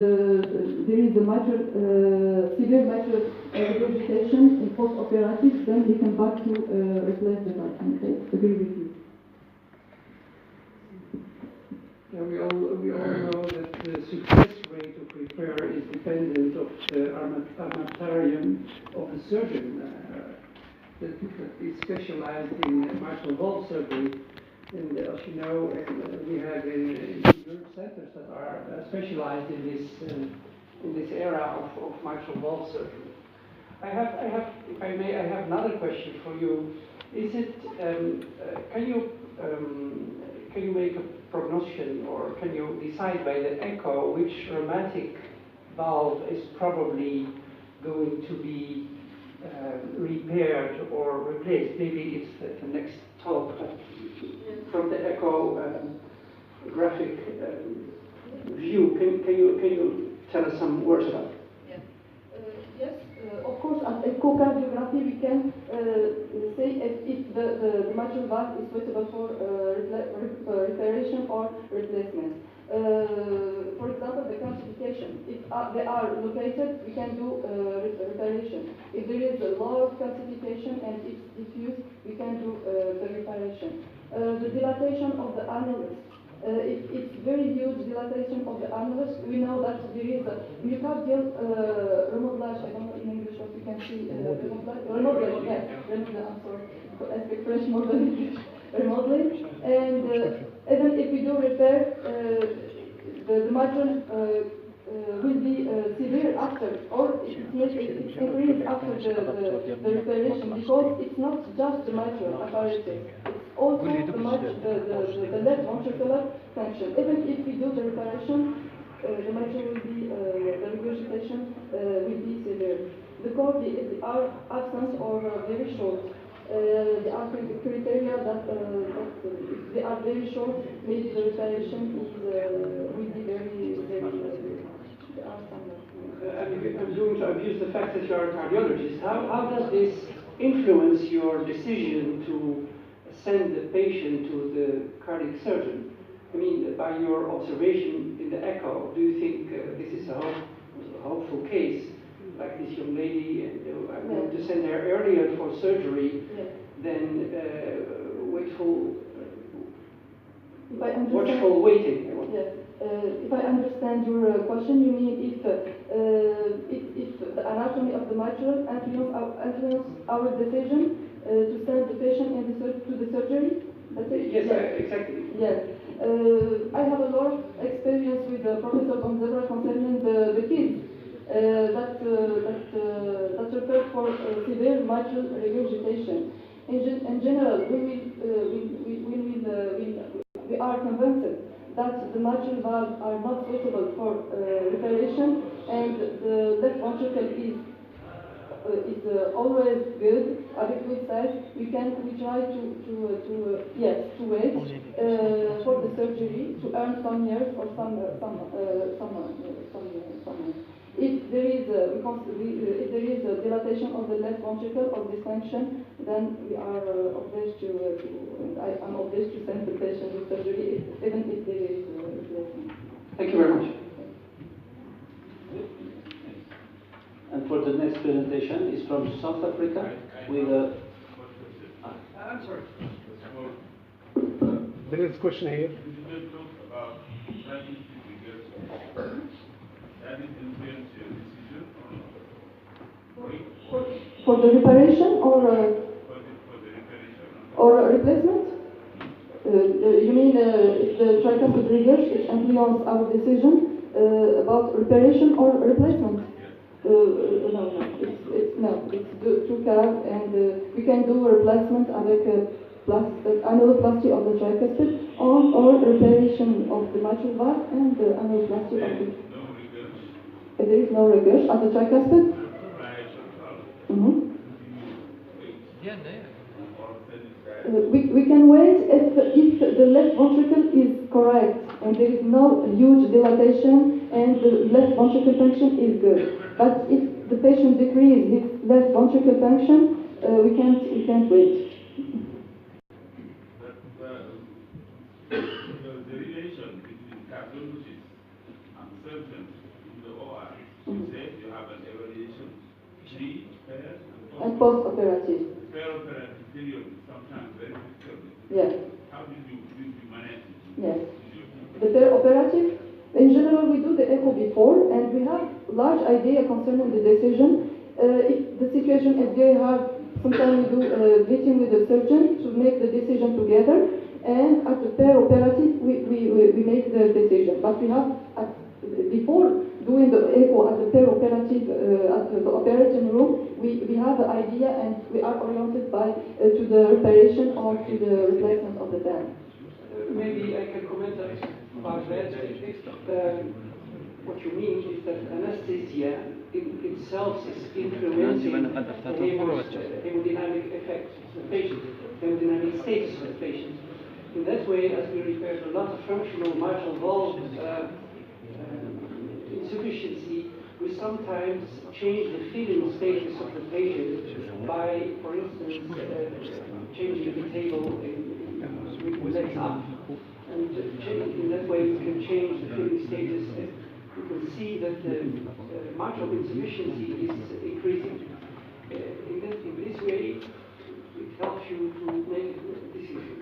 there is a severe mitral regurgitation in post-operative, then we can back to replace the valve. Okay, agree with you. Yeah, we all know that the success rate of repair is dependent of the armamentarium of the surgeon that is specialized in mitral valve surgery. And as you know, we have in Europe centers that are specialized in this area of mitral valve surgery. I have another question for you. Is it can you make a prognosis, or can you decide by the echo which rheumatic valve is probably going to be repaired or replaced? Maybe it's the next talk from the echo graphic view. Can you tell us some words about it? Yes, of course, at echocardiography we can say if the mitral valve is suitable for reparation or replacement. For example, the calcification. If they are located, we can do reparation. If there is a low calcification and it's diffuse, we can do the reparation. The dilatation of the annulus. If it's very huge dilatation of the annulus, we know that there is a myocardial remodelage. I don't know in English what you can see. Remodeling, yes. Remodeling, I'm sorry. I speak French more than English. Remodeling. And even if we do repair, the mitral will be severe after, or it's increased after the reparation, because it's not just the mitral apparatus, it's also the left ventricular function. Even if we do the reparation, the mitral will be, the regurgitation will be severe. The cordi are absent or very short. There are criteria that if they are very short, maybe the reparation will be very I'm going to abuse the fact that you are a cardiologist. How does this influence your decision to send the patient to the cardiac surgeon? I mean, by your observation in the echo, do you think this is a hopeful case, like this young lady, and I'm going to send her earlier for surgery than watchful waiting? Yes. If I understand your question, you mean if the anatomy of the mitral influence our decision to send the patient to the surgery? Yes, exactly. Yes. I have a lot of experience with Professor Bonzebra concerning the kids that refer for severe mitral regurgitation. In general, we are convinced that the mitral valves are not suitable for reparation, and the left ventricle is always good, adequate size. We try to wait for the surgery to earn some years or some if there is a dilatation of the left ventricle or dysfunction, then we are obliged I am obliged to send the patient to surgery even if there is replacement. Thank you very much. And for the next presentation is from South Africa with a... I'm sorry. The next question here. For the reparation or replacement? You mean if the tricuspid regurg, it influences our decision about reparation or replacement? No, it's too calm, and we can do a replacement avec annuloplasty of the tricuspid or reparation of the mitral valve and the annuloplasty of the... There is no regurg at the tricuspid? We can wait if the left ventricle is correct and there is no huge dilatation and the left ventricle function is good. But if the patient decreases his left ventricle function, we can't wait. The relation between cardiologist and surgeon and post-operative. Perioperative period is sometimes very difficult. Yes. How did you manage it? Yes. The perioperative, in general, we do the echo before, and we have large idea concerning the decision. If the situation is very hard, sometimes we do meeting with the surgeon to make the decision together, and at the perioperative, we make the decision. But we have, before doing the echo at the perioperative, at the operating room, we have an idea, and we are oriented by to the reparation or to the replacement of the band. Maybe I can comment about that. What you mean is that anesthesia in itself is influencing hemodynamic effects of the patient, hemodynamic status of the patient. In that way, as we refer to a lot of functional mitral valve insufficiency, we sometimes change the feeling status of the patient by, for instance, changing the table with legs up. And in that way, we can change the feeling status. You can see that the mitral insufficiency is increasing. In this way, it helps you to make a decision.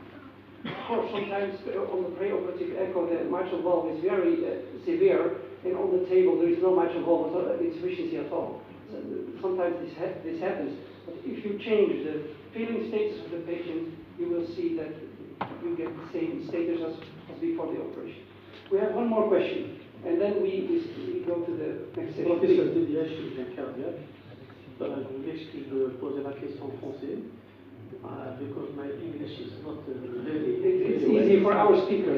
Of course, sometimes on the preoperative echo, the mitral valve is very severe, and on the table there is no mitral valve insufficiency at all. So sometimes this happens. But if you change the feeling status of the patient, you will see that you get the same status as before the operation. We have one more question, and then we go to the next session. Professeur Didier, chirurgien cardiaque. Je m'excuse de poser la question en français, because my English is not very... It's easy for our speaker.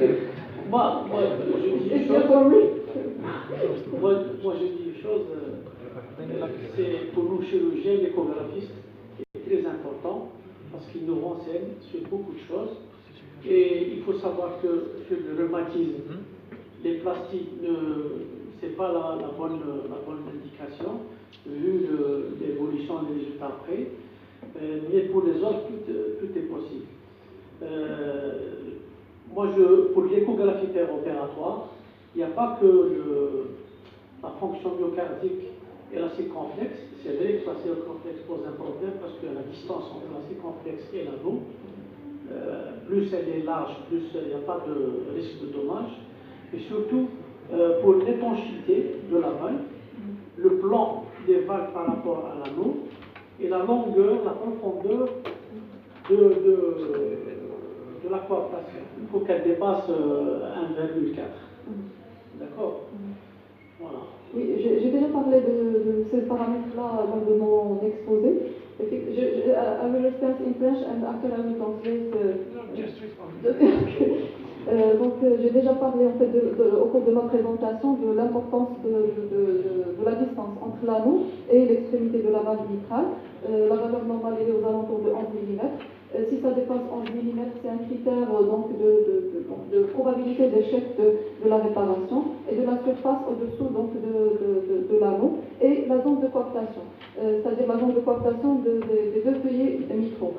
Moi, je dis une chose. Moi, je dis une chose. C'est pour nous chirurgiens, l'échographistes, qui est très important, parce qu'il nous renseigne sur beaucoup de choses. Et il faut savoir que sur le rhumatisme, les plastiques, ce n'est pas la bonne indication, vu l'évolution des résultats après. Mais pour les autres, tout est possible. Pour l'échographie opératoire, il n'y a pas que la fonction myocardique et la circonflexe. C'est vrai que la circonflexe pose un problème parce que la distance entre la circonflexe et l'anneau, plus elle est large, plus il n'y a pas de risque de dommage. Et surtout, pour l'étanchéité de la valve, le plan des valves par rapport à l'anneau et la longueur, la profondeur de la coaptation. Il faut qu'elle dépasse 1,4. D'accord? Voilà. Oui, j'ai déjà parlé de ces paramètres-là lors de mon exposé. I will respond in French and after I will translate. Donc j'ai déjà parlé en fait au cours de ma présentation de l'importance de la distance entre l'anneau et l'extrémité de la valve mitrale. La valeur normale est aux alentours de 11 mm. Si ça dépasse 11 mm, c'est un critère donc de probabilité d'échec de la réparation et de la surface au-dessous donc de l'anneau et la zone de coaptation, c'est-à-dire la zone de coaptation des deux feuillets mitraux.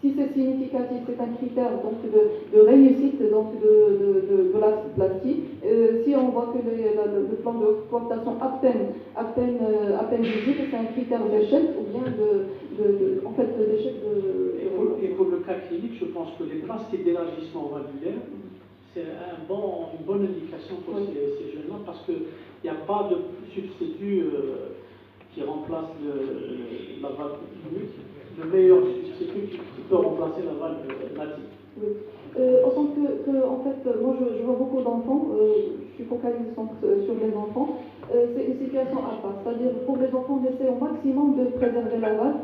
Si c'est significatif, c'est un critère donc de réussite donc de la plastie. Si on voit que le plan de coaptation à peine visible, c'est un critère d'échec ou bien en fait d'échec Et pour le cas clinique, je pense que les plastiques d'élargissement valvulaire, c'est une bonne indication pour ces jeunes-là parce qu'il n'y a pas de substitut qui remplace la valve unique. Le meilleur substitut qui peut remplacer la valve native. Oui. En tant que en fait, moi je vois beaucoup d'enfants, je suis focalisée sur les enfants, c'est une situation à part. C'est-à-dire pour les enfants, on essaie au maximum de préserver la valve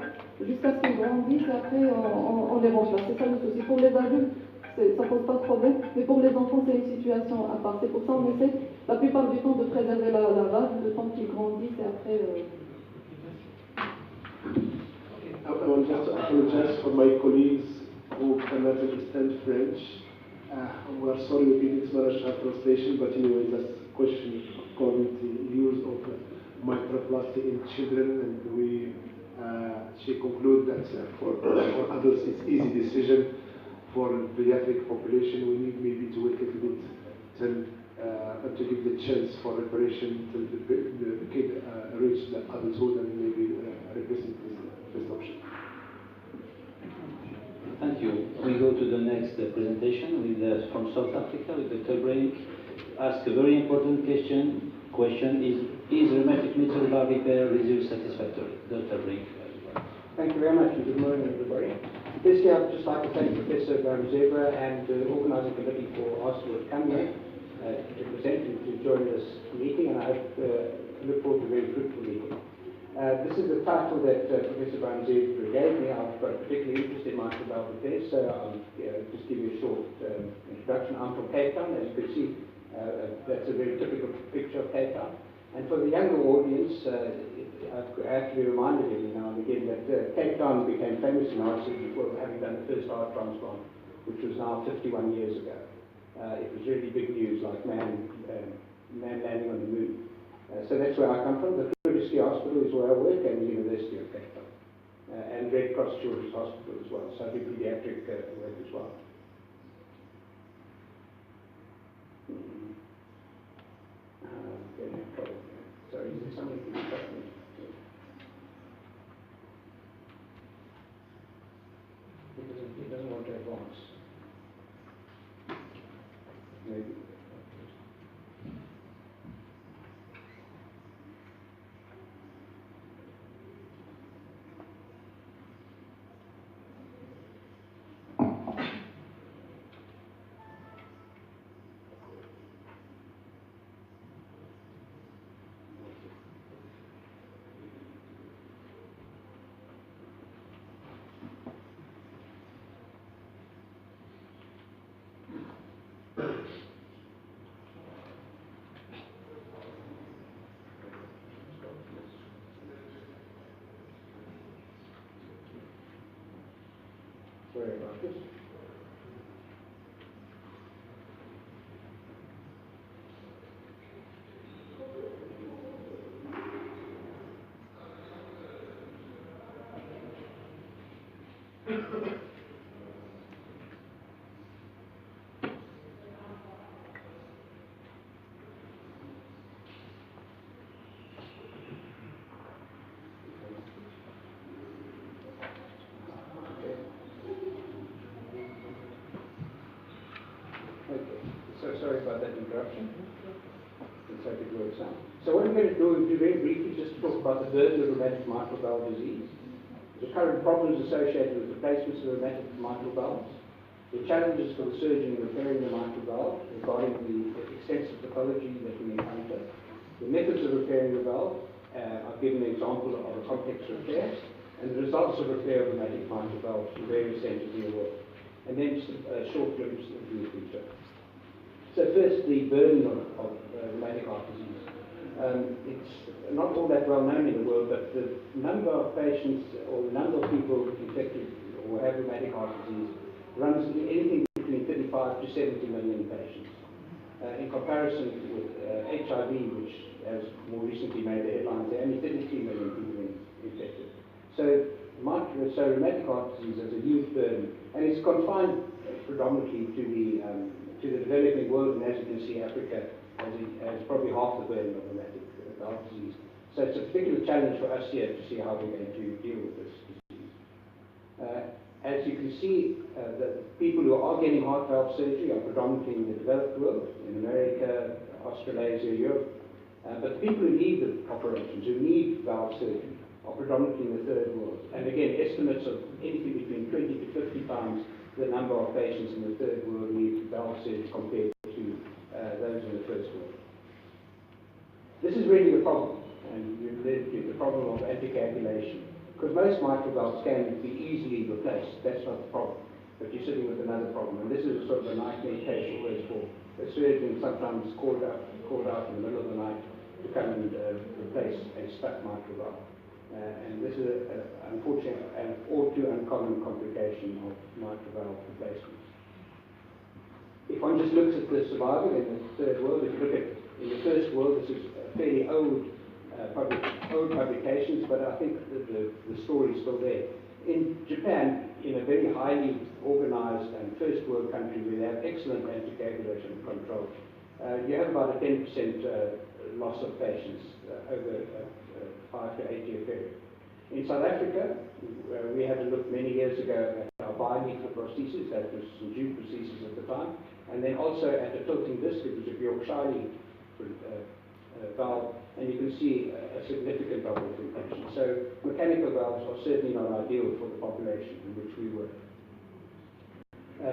jusqu'à ce qu'ils grandissent et après on les remplace. C'est ça le souci. Pour les adultes, ça pose pas de problème, mais pour les enfants, c'est une situation à part. C'est pour ça qu'on essaie la plupart du temps de préserver la valve, le temps qu'ils grandissent et après. I want just to apologize for my colleagues who cannot understand French. We are sorry we didn't manage our translation, but anyway, that's a question according to the use of microplastic in children, and she concluded that for adults it's easy decision. For pediatric population, we need maybe to wait a little bit till and to give the chance for reparation till the kid reach the adulthood and maybe replacing this option. Thank you. We go to the next presentation with from South Africa with Dr. Brink. Ask a very important question. Is rheumatic mitral valve repair result satisfactory? Dr. Brink. Thank you very much, and good morning, everybody. Firstly, I'd just like to thank Professor Zebra and the organising committee for asking me to come here to present and to join this meeting, and I look forward to a very fruitful meeting. This is the title that Professor Zebra gave me. I've got a particular interest in mitral valve repair, so I'll just give you a short introduction. I'm from Cape Town, as you can see. That's a very typical picture of Cape Town. And for the younger audience, I have to be reminded every now and again that Cape Town became famous in our city for having done the first heart transplant, which was now 51 years ago. It was really big news, like man landing on the moon. So that's where I come from. The Previously Hospital is where I work, and the University of Cape Town. And Red Cross Children's Hospital as well, so I do pediatric work as well. Sorry, is there something to discuss? He doesn't want to advance. Maybe. Sorry about this. Sorry about that interruption. Let's hope it works out. So what I'm going to do is very briefly just talk about the burden of rheumatic mitral valve disease, the current problems associated with replacements of rheumatic mitral valves, the challenges for the surgeon in repairing the mitral valve regarding the extensive pathology that we encounter, the methods of repairing the valve. I've given an example of a complex repair, and the results of repair of rheumatic mitral valves in various centers in the world, and then just a short glimpse into the future. So first, the burden of rheumatic heart disease. It's not all that well known in the world, but the number of patients or the number of people infected or have rheumatic heart disease runs anything between 35 to 70 million patients. In comparison with HIV, which has more recently made the headlines, there are only 33 million people infected. So rheumatic heart disease is a huge burden, and it's confined predominantly to the developing world, and as you can see, Africa has probably half the burden of rheumatic heart disease. So it's a particular challenge for us here to see how we're going to deal with this disease. As you can see, the people who are getting heart valve surgery are predominantly in the developed world, in America, Australasia, Europe. But the people who need the operations, who need valve surgery, are predominantly in the third world. And again, estimates of anything between 20 to 50 times the number of patients in the third world need valve surgery compared to those in the first world. This is really the problem, and the problem of anticoagulation. Because most mitral valves can be easily replaced, that's not the problem. But you're sitting with another problem, and this is sort of a nightmare case always for a surgeon, sometimes called out in the middle of the night to come and replace a stuck mitral valve. And this is, unfortunately, an all too uncommon complication of mitral valve replacements. If one just looks at the survival in the third world, if you look at in the first world, this is fairly old publications, but I think the story is still there. In Japan, in a very highly organized and first world country where they have excellent anticoagulation control, you have about a 10% loss of patients over a 5 to 8 year period. In South Africa, we had a look many years ago at our bileaflet prosthesis, that was some Jew prosthesis at the time, and then also at a tilting disc, it was a Yorkshire valve, and you can see a significant double infection. So mechanical valves are certainly not ideal for the population in which we work.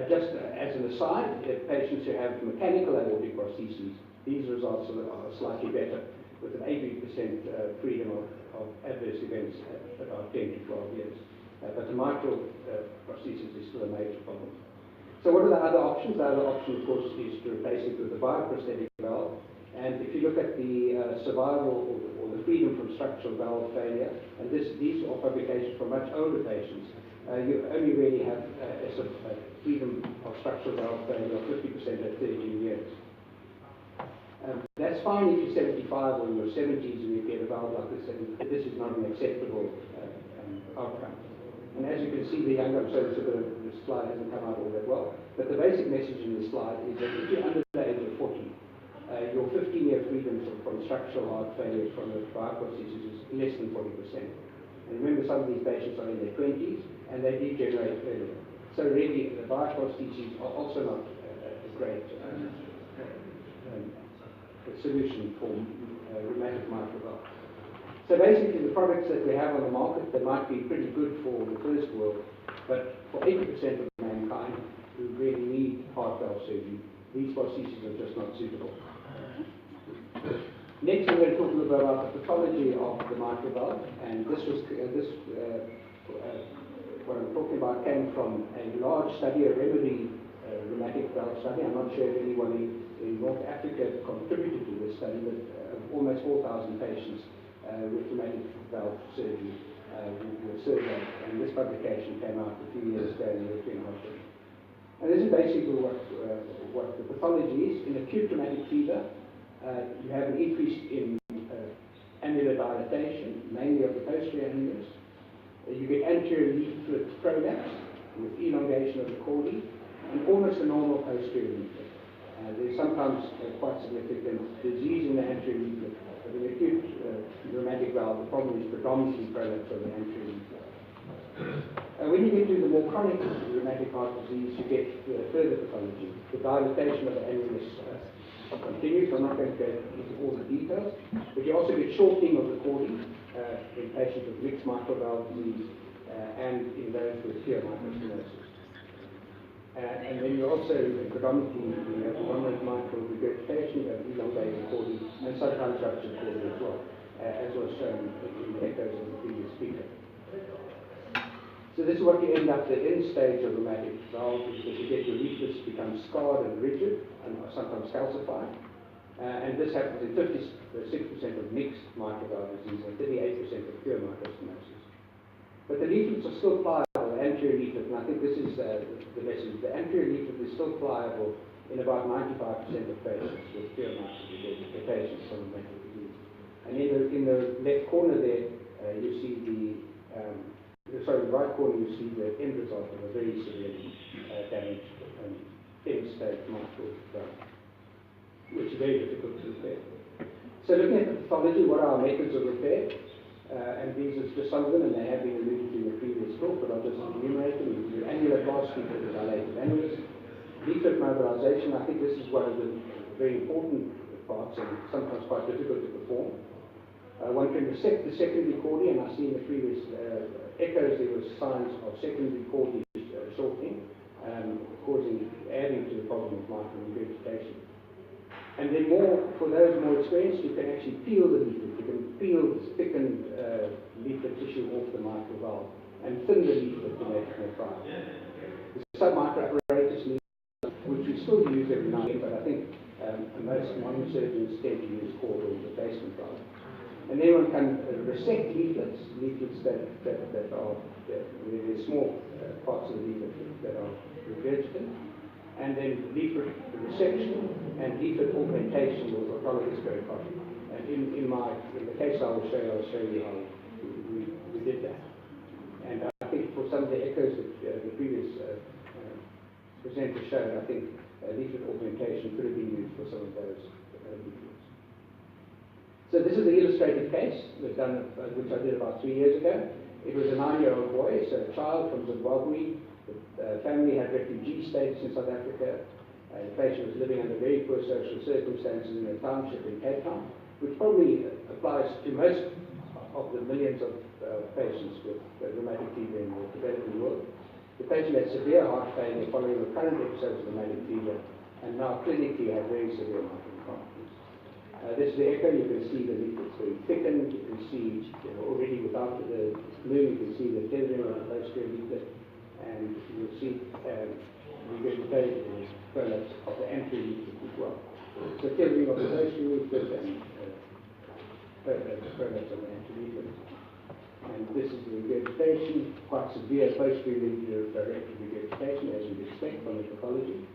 Just as an aside, if patients who have mechanical aortic prostheses, these results are slightly better, with an 80% freedom of adverse events at about 10 to 12 years. But the mitral prosthesis is still a major problem. So what are the other options? The other option, of course, is to replace it with a bioprosthetic valve. And if you look at the survival or the freedom from structural valve failure, and these are publications from much older patients, you only really have a sort of freedom of structural valve failure of 50% at 13 years. That's fine if you're 75 or in your 70s and you get a valve like this, and this is not an acceptable outcome. And as you can see, the younger, so the slide hasn't come out all that well, but the basic message in this slide is that if you're under the age of 40, your 15-year freedom from structural heart failure from a bioprosthesis is less than 40%. And remember, some of these patients are in their 20s and they degenerate earlier. So really, the bioprostheses are also not a great solution for rheumatic mitral valve. So basically, the products that we have on the market, they might be pretty good for the first world, but for 80% of mankind who really need heart valve surgery, these prostheses are just not suitable. Next, I'm going to talk a little bit about the pathology of the mitral valve, and what I'm talking about came from a large study, a remedy rheumatic valve study. I'm not sure if anyone in North Africa contributed to this study, but almost 4,000 patients with rheumatic valve surgery were surveyed, and this publication came out a few years ago in the European Hospital. And this is basically what the pathology is. In acute rheumatic fever, you have an increase in annular dilatation, mainly of the posterior annulus. You get anterior leaflet prolapse with elongation of the chordae, and almost a normal posterior leaflet. There's sometimes quite significant disease in the anterior leaflet. But in acute rheumatic valve, the problem is predominantly prolapse of the anterior leaflet. When you get to the more chronic rheumatic heart disease, you get further pathology. The dilatation of the annulus continues. I'm not going to go into all the details, but you also get shortening of the chordae in patients with mixed mitral valve disease and in those with pure mitral stenosis. And then you also predominantly have predominant mitral regurgitation, you have elongated chordae, and sometimes ruptured chordae as well, as was shown in the echoes of the previous speaker. So this is what you end up, the end stage of rheumatic valve, is that you get your leaflets become scarred and rigid, and sometimes calcified. And this happens in 56% of mixed mitral valve disease and 38% of pure mitral stenosis. But the leaflets are still pliable, the anterior leaflet, and I think this is the message. The anterior leaflet is still pliable in about 95% of patients with pure mitral regurgitation from rheumatic disease. And in the left corner there, you see the the right corner, you see the end result of a very severely damaged end-stage mitral valve, which is very difficult to repair. So looking at the pathology, what are our methods of repair? And these are just some of them, and they have been alluded to in the previous talk, but I'll just enumerate them. You do annuloplasty for the dilated annulus, leaflet mobilization. I think this is one of the very important parts and sometimes quite difficult to perform. One can resect the secondary chordae, and I see in the previous echoes there was signs of secondary chordae shortening, adding to the problem of mitral regurgitation. And then for those more experienced, you can actually peel the leaflet. You can peel this thickened leaflet tissue off the mitral valve and thin the leaflet to make it more pliable. The submitral apparatus leaflet, which we still use every now and then, but I think most modern surgeons tend to use chordal replacement valve. And then one can resect leaflets that are, there's small parts of the leaflet that are regurgitant, and then leaflet resection and leaflet augmentation with autologous pericardium. And in the case I will show you how we did that. And I think for some of the echoes that the previous presenter showed, I think leaflet augmentation could have been used for some of those leaflets. So this is the illustrated case which I did about 3 years ago. It was a 9-year-old boy, so a child from Zimbabwe. The family had refugee status in South Africa. The patient was living under very poor social circumstances in a township in Cape Town, which probably applies to most of the millions of patients with rheumatic fever in the developing world. The patient had severe heart failure following recurrent episodes of rheumatic fever, and now clinically had very severe mitral infarction. This is the echo. You can see the leaflets very thickened. You can see already without the glue, you can see the tethering of the posterior leaflet, and you'll see regurgitated prolapse of the anterior leaflet as well. So tethering of the posterior leaflet and prolapse of the anterior leaflet. And this is the regurgitation, quite severe posterior directed regurgitation, as you'd expect from the pathology.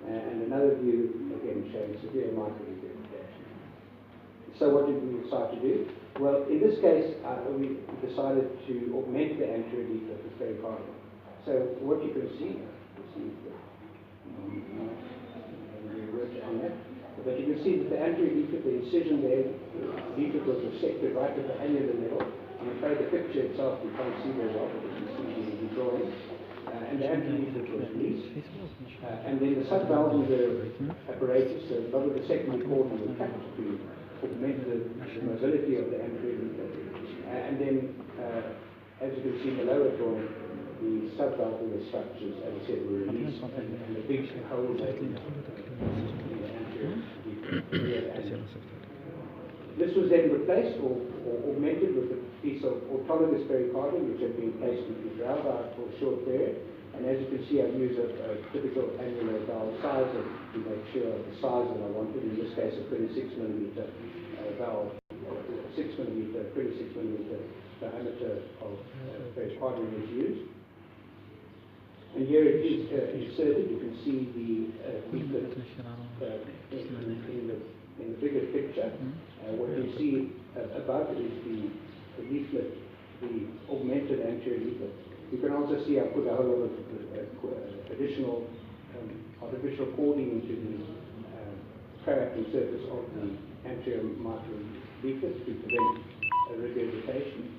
And another view, again, showing severe mitral regurgitation. So what did we decide to do? Well, in this case, we decided to augment the anterior leaflet with pericardium. So what you can see, but you can see that the anterior leaflet, the incision there, the leaflet was resected right at the annular level. I'm afraid the picture itself you can't see very well, but you can see the drawing. And the anterior leaflet was released. And then the subvalvular apparatus, a lot of the secondary cord was attached to augment the mobility of the anterior leaflet. And then, as you can see in the lower drawing, the subvalvular structures, as I said, were released, and the big hole made in the anterior leaflet. This was then replaced or augmented with a piece of autologous pericardium, which had been placed into the valve for a short period. And as you can see, I've used a typical annular valve size to make sure of the size that I wanted. In this case, a 26 millimeter valve, 6 millimeter, 26 millimeter diameter of pericardium is used. And here it is inserted. You can see the leaflet in the bigger picture. What you see above is the leaflet, the augmented anterior leaflet. You can also see I put a whole lot of additional artificial cording into the coacting surface of the anterior mitral leaflet to prevent regurgitation.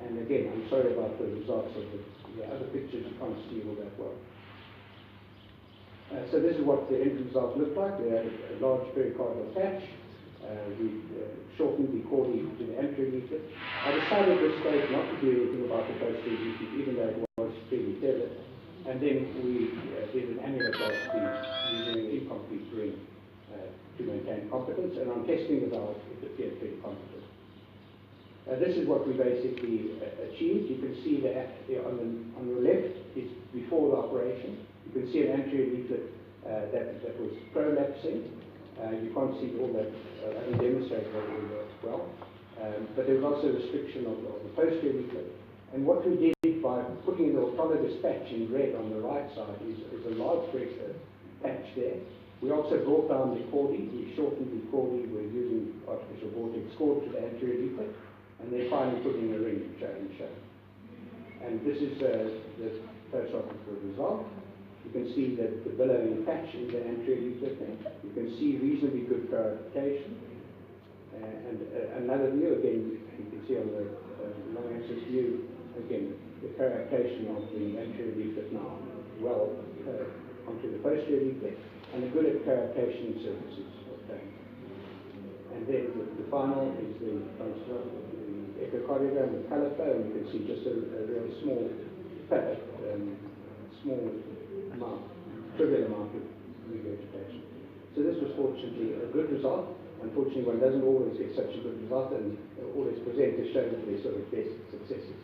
And again, I'm sorry about the results of the other pictures. You can't see all that well. So this is what the end results look like. We had a large pericardial patch. We shortened the cording to the anterior leaflet. I decided at this stage not to do anything about the posterior leaflet, even though it was fairly tethered. And then we did an annuloplasty using an incomplete ring to maintain competence. And on testing the valve, it appeared pretty competent. This is what we basically achieved. You can see that on the left is before the operation. You can see an anterior leaflet that was prolapsing. You can't see all that, I can demonstrate that well. But there was also a restriction of the posterior leaflet. And what we did by putting the autologous patch in red on the right side is a large patch there. We also brought down the cording. We shortened the cording. We're using artificial vortex cord to the anterior leaflet. And then finally putting a ring in show. And this is the postoperative result. You can see that the billowing patch in the anterior leaflet there. You can see reasonably good clarification. And another view, again, you can see on the long axis view, again, the clarification of the anterior leaflet now well onto the posterior leaflet, and a good clarification surfaces obtained. And then the final is the echocardiogram with color flow, and you can see just a very small amount, trivial amount of regurgitation. So this was fortunately a good result. Unfortunately, one doesn't always get such a good result, and always present to show that there's sort of best successes.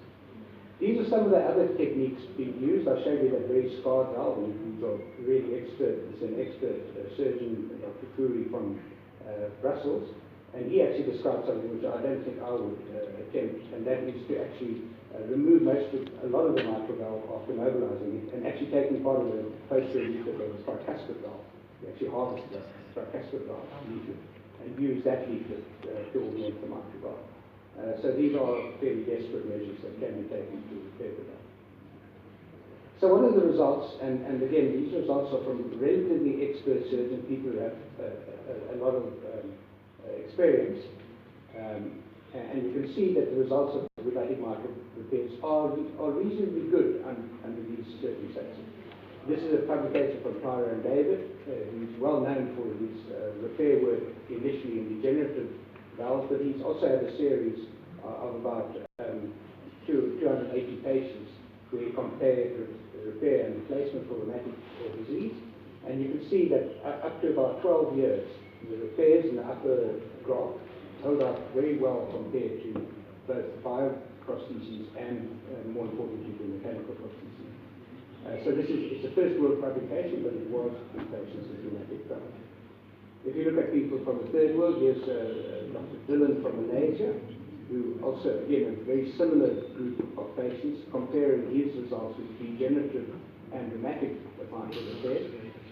These are some of the other techniques being used. I showed you that very scarred valve, and these are really expert. It's an expert surgeon, Dr. Kuri from Brussels, and he actually described something which I don't think I would attempt, and that is to actually remove a lot of the mitral valve after mobilizing it, and actually taking part of the posterior leaflet of the tricuspid valve. We actually harvest the tricuspid valve leaflet and use that leaflet to augment the mitral valve. So these are fairly desperate measures that can be taken to repair the valve. So what are the results? And again, these results are from relatively expert surgeons, people who have a lot of experience. And you can see that the results of rheumatic mitral repairs are reasonably good under these circumstances. This is a publication from Tyra and David, who's well known for his repair work initially in degenerative valves, but he's also had a series of about 280 patients where he compared repair and replacement for rheumatic disease. And you can see that up to about 12 years, the repairs in the upper graph held up very well compared to both bioprostheses and, more importantly, the mechanical prostheses. So this is a first world publication, but it was in patients with rheumatic valve. If you look at people from the third world, here's Dr. Dillon from Malaysia, who also, again, a very similar group of patients, comparing his results with degenerative and rheumatic mitral repair.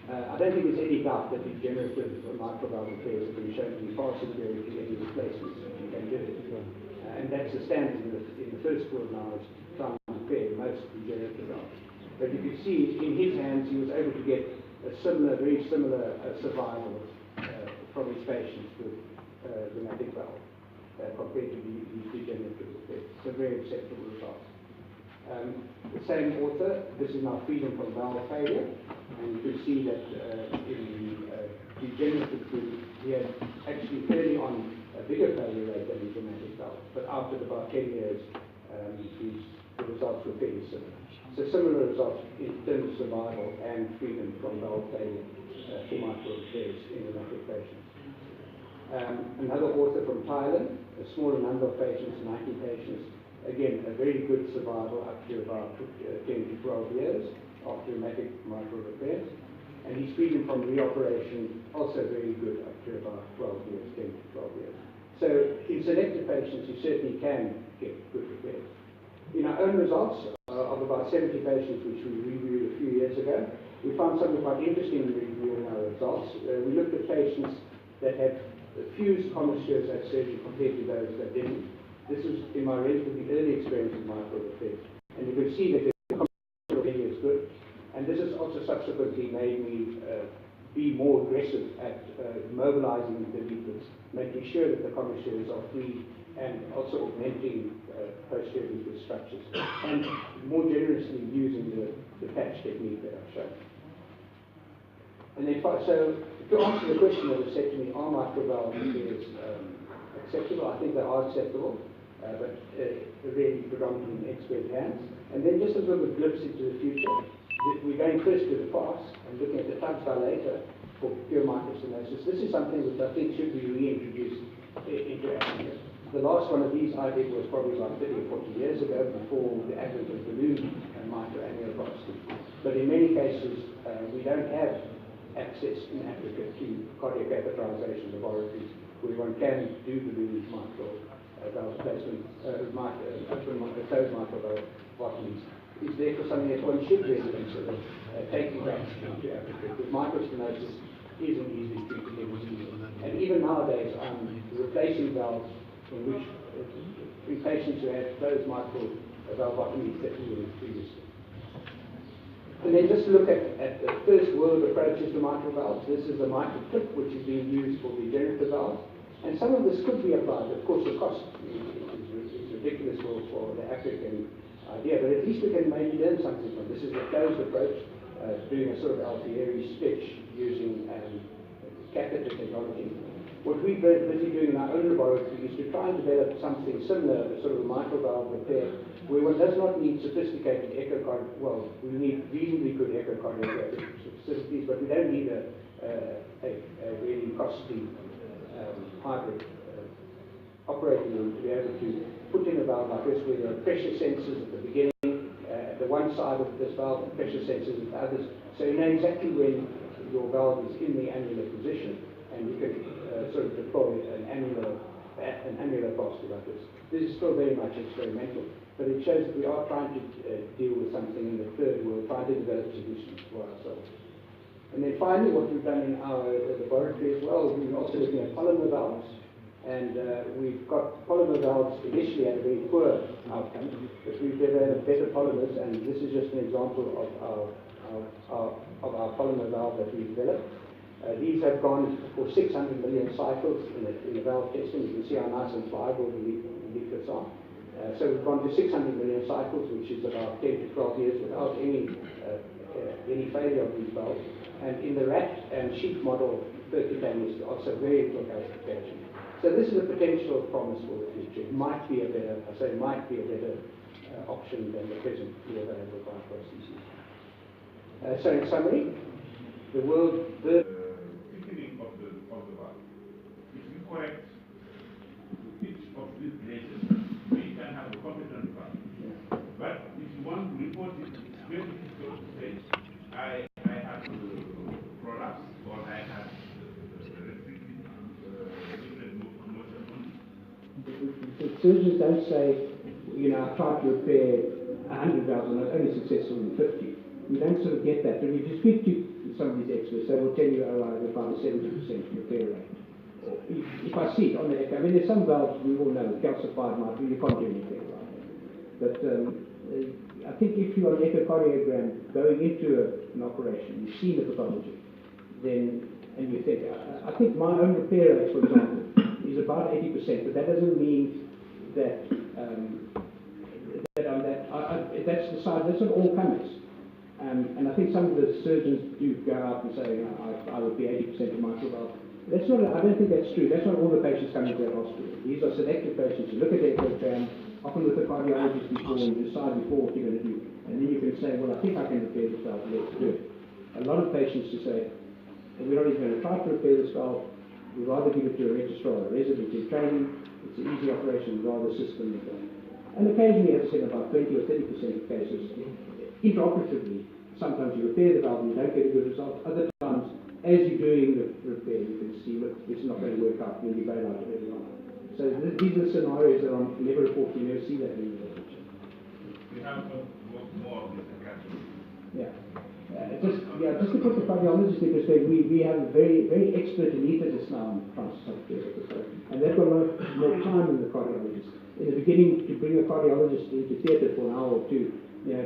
I don't think there's any doubt that degenerative mitral valve repairs have been shown to be far superior to any replacements that you can do. And that's the standard in the first world now, is trying to repair most degenerative valves. But you can see in his hands he was able to get a very similar survival from his patients with rheumatic valve compared to the degenerative repairs. So very acceptable results. The same author, this is now freedom from valve failure, and you can see that in the degenerative group, he had actually early on a bigger failure rate than the rheumatic valve, but after about 10 years, the results were fairly similar. So similar results in terms of survival and freedom from valve failure for mitral repairs in rheumatic patients. Another author from Thailand, a smaller number of patients, 90 patients, again, a very good survival up to about 10 to 12 years after rheumatic mitral repairs. And he's freedom from reoperation, also very good up to about 12 years, 10 to 12 years. So in selected patients, you certainly can get good repairs. In our own results of about 70 patients, which we reviewed a few years ago, we found something quite interesting in reviewing our results. We looked at patients that had fused commissures at surgery compared to those that didn't. This was in my relatively early experience with mitral repairs. And you can see that the commissure failure is good. And this has also subsequently made me be more aggressive at mobilizing the leaflets, making sure that the commissures are free and also augmenting posterior leaflet structures, and more generously using the patch technique that I've shown. And then, so to answer the question that was said to me, are mitral valve repairs acceptable? I think they are acceptable, but really predominantly in expert hands. And then just a little bit glimpse into the future. We're going first to the past and looking at the TUBS dilator for pure mitral stenosis. This is something which I think should be reintroduced into Africa. The last one of these I did was probably about 30 or 40 years ago, before the advent of balloon and mitral angioplasty. But in many cases, we don't have access in Africa to cardiac catheterization laboratories where one can do balloon mitral valve replacement, closed mitral valve valvotomies. Is therefore something that one should really consider taking back to Africa, because mitral stenosis is an easily treatable disease. And even nowadays, I'm replacing valves in which in patients who had closed mitral valvotomies that we were previously. And then just look at the first world approaches to mitral valves. This is a mitral clip which is being used for degenerative valves. And some of this could be applied. Of course, the cost is ridiculous for the African idea, but at least we can maybe learn something from this. Is a closed approach, doing a sort of Altieri stitch using catheter technology. What we're busy doing in our own laboratory is to try and develop something similar, sort of a mitral valve repair, where one does not need sophisticated echocardiography. Well, we need reasonably good echocardiographic facilities, but we don't need a really costly hybrid operating room to be able to put in a valve like this, where there are pressure sensors at the beginning, at the one side of this valve, and pressure sensors at the others. So you know exactly when your valve is in the annular position, and you can sort of deploy an annular plaster like this. This is still very much experimental, but it shows that we are trying to deal with something in the third world, trying to develop solutions for ourselves. And then finally, what we've done in our laboratory as well, we're also looking at polymer valves. And we've got polymer valves initially had a very poor outcome, but we've developed better polymers, and this is just an example of our polymer valve that we've developed. These have gone for 600 million cycles in the valve testing. You can see how nice and pliable the leaflets are. So we've gone to 600 million cycles, which is about 10 to 12 years without any failure of these valves. And in the rat and sheep model, percutaneous, also very good application. So this is a potential promise for the future. It might be a better, I say might be a better option than the present available prostheses. So in summary, the world... Thickening of the valve. If you correct each of these places, we can have a competent valve. Yeah. But if you want to report it, it's very difficult to say, I have prolapse or I have restricted motion. The surgeons don't say, you know, I tried to repair 100 valves and I was only successful in 50. We don't sort of get that. But if you speak to some of these experts, they will tell you, oh, I have about a 70% repair rate. If I see it on the echo, I mean, there's some valves we all know, calcified might you can't do anything about it. But I think if you're on echocardiogram going into an operation, you've seen the pathology, then, and you think, I think my own repair rate, for example, is about 80%, but that doesn't mean that that's the side, that's not all comers. And I think some of the surgeons do go out and say, you know, I would be 80% of mitral valve. That's not, I don't think that's true. That's not all the patients coming to our hospital. These are selected patients who look at their echogram, often with the cardiologist before, and decide before what you're going to do. And then you can say, well, I think I can repair this valve, let's do it. A lot of patients who say, we're not even going to try to repair this valve, we'd rather give it to a registrar or a resident in training, it's an easy operation, we'd rather system it done. And occasionally, as I said, about 20 or 30% of cases, intraoperatively, sometimes you repair the valve and you don't get a good result. Other times, as you're doing the repair, you can see, look, it's not going to work out, and you bail out early on. So these are scenarios that I'm never reporting, you never see that in the literature. We have more of this academy. Yeah. Just to put the cardiologist in perspective, we have a very, very expert anaesthetist now in Francis Hospital, and they've got a lot more time than the cardiologist. In the beginning, to bring a cardiologist into theatre for an hour or two, you know,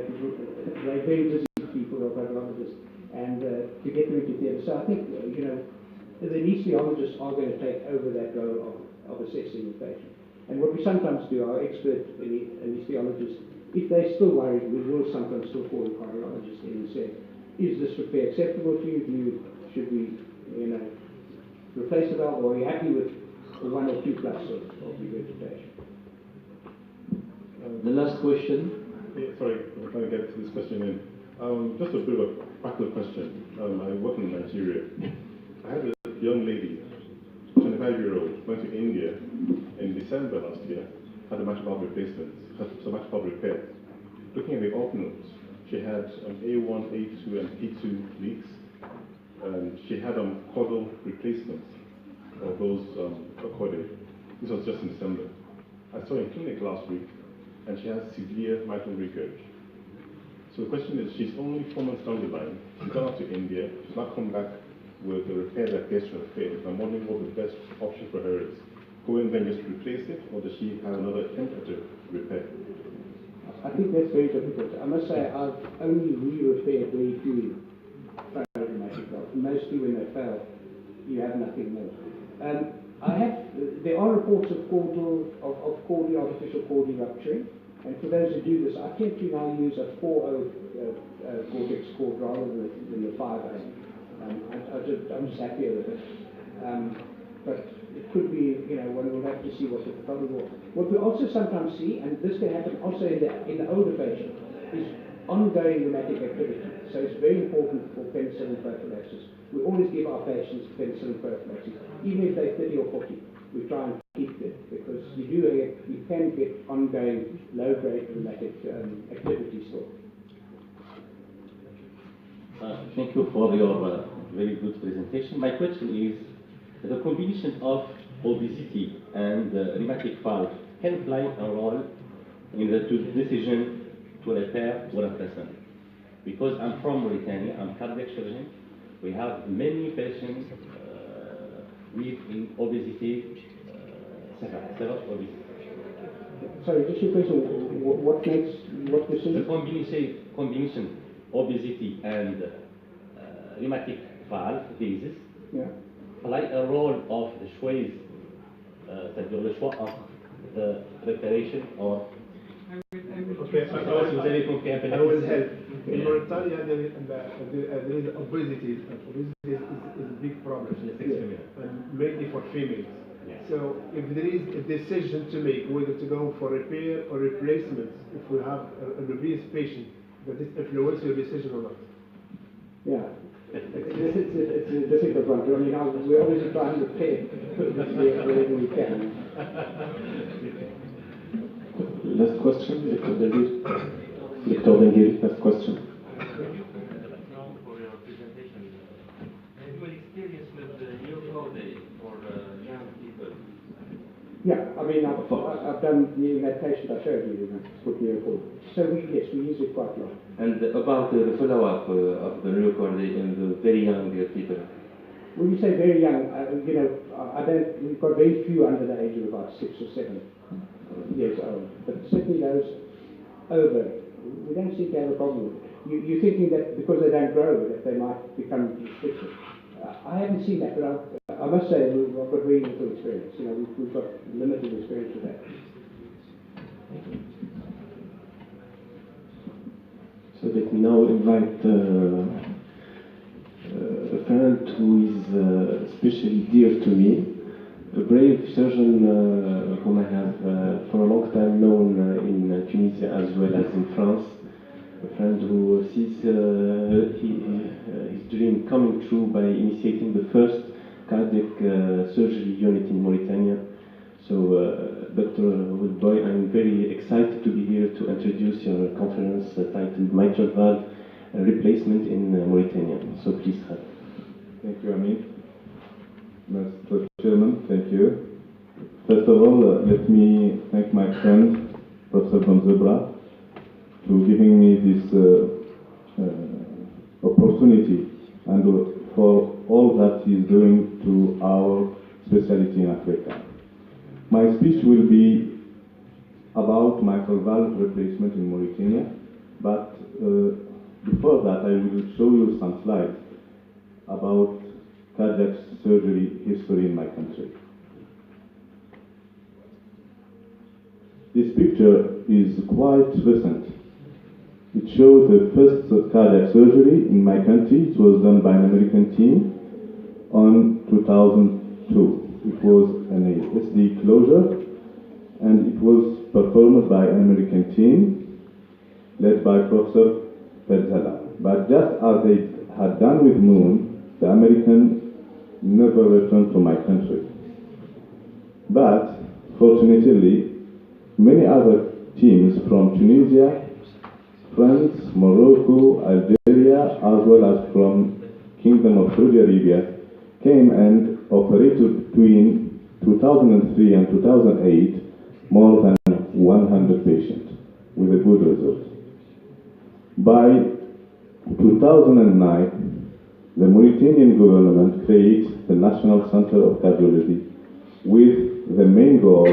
they're very busy people or cardiologists, and to get them into theatre. So I think, you know, the anesthesiologists are going to take over that role of assessing the patient. And what we sometimes do, our expert anesthesiologists, if they're still worried, we will sometimes still call the cardiologist in and say, is this repair acceptable to you? Should we, you know, replace the valve, or are you happy with the 1 or 2 plus of regurgitation? The last question. Yeah, sorry, I'm trying to get this question in. Just a bit of a practical question. I work in Nigeria. I had a young lady, 25-year-old, went to India in December last year, had a mitral valve replacement, had some mitral valve repair. Looking at the op notes, she had A1, A2, and P2 leaks. She had caudal replacements of those accorded. This was just in December. I saw her in clinic last week, and she has severe mitral regurg. So the question is, she's only 4 months down the line, she's gone out to India, she's not come back with the repair that appears to have failed. I'm wondering what the best option for her is. Go in then just replace it, or does she have another attempt at a repair? I think that's very difficult. I must say, I've only re-repaired very few rheumatic valves. Mostly when they fail, you have nothing more. There are reports of artificial chordal rupturing, and for those who do this, I tend to now use a 4/0 cortex cord rather than the 5/0. I'm just happier with it. But it could be, you know, one will have to see what the pathology was. What we also sometimes see, and this can happen also in the older patient, is ongoing rheumatic activity. So it's very important for penicillin prophylaxis. We always give our patients penicillin prophylaxis, even if they're 30 or 40. We try and keep them, because you can get ongoing low-grade rheumatic activity still. Thank you for your very good presentation. My question is, the combination of obesity and rheumatic valve can play a role in the decision to repair or replacement. Because I'm from Mauritania, I'm a cardiac surgeon. We have many patients with obesity, severe obesity. Sorry, just your question. What makes what decision? The combination obesity and rheumatic valve disease play a role of the choice, c'est-à-dire le choix entre preparation or. Okay, I will help. In Mauritania, there is obesity. Obesity is a big problem, mainly for females. So if there is a decision to make whether to go for repair or replacement, if we have an obese patient, does it influence your decision or not? Yeah. It's a difficult one. I mean, we're obviously trying to pay wherever we can. Last question, Victor Dengiri, last question. For your presentation, have you experience with the new code for young people? Yeah, I mean, I've done that patient I showed you, put me a call. So yes, we use it quite a lot. And about the follow-up of the neurocord in the very young people? When you say very young, we've got very few under the age of about 6 or 7 years old. But certainly those over, we don't seem to have a problem. You're thinking that because they don't grow, that they might become restricted. I haven't seen that, but I must say I've got very little experience. We've got limited experience with that. So let me now invite a friend who is especially dear to me, a brave surgeon whom I have for a long time known in Tunisia as well as in France. A friend who sees his dream coming true by initiating the first cardiac surgery unit in Mauritania. So, Dr. Woodboy, I'm very excited to be here to introduce your conference titled Mitral Valve Replacement in Mauritania. So please have. Thank you, Amin. Mr. Chairman, thank you. First of all, let me thank my friend, Professor Bonzebra, for giving me this opportunity and for all that he is doing to our specialty in Africa. My speech will be about mitral valve replacement in Mauritania, but before that I will show you some slides about cardiac surgery history in my country. This picture is quite recent. It shows the first cardiac surgery in my country. It was done by an American team on 2002. It was an SD closure, and it was performed by an American team led by Professor Perzella. But just as they had done with Moon, the American never returned to my country. But fortunately, many other teams from Tunisia, France, Morocco, Algeria, as well as from Kingdom of Saudi Arabia, came and operated between 2003 and 2008 more than 100 patients with a good result. By 2009, the Mauritanian government created the National Center of Cardiology with the main goal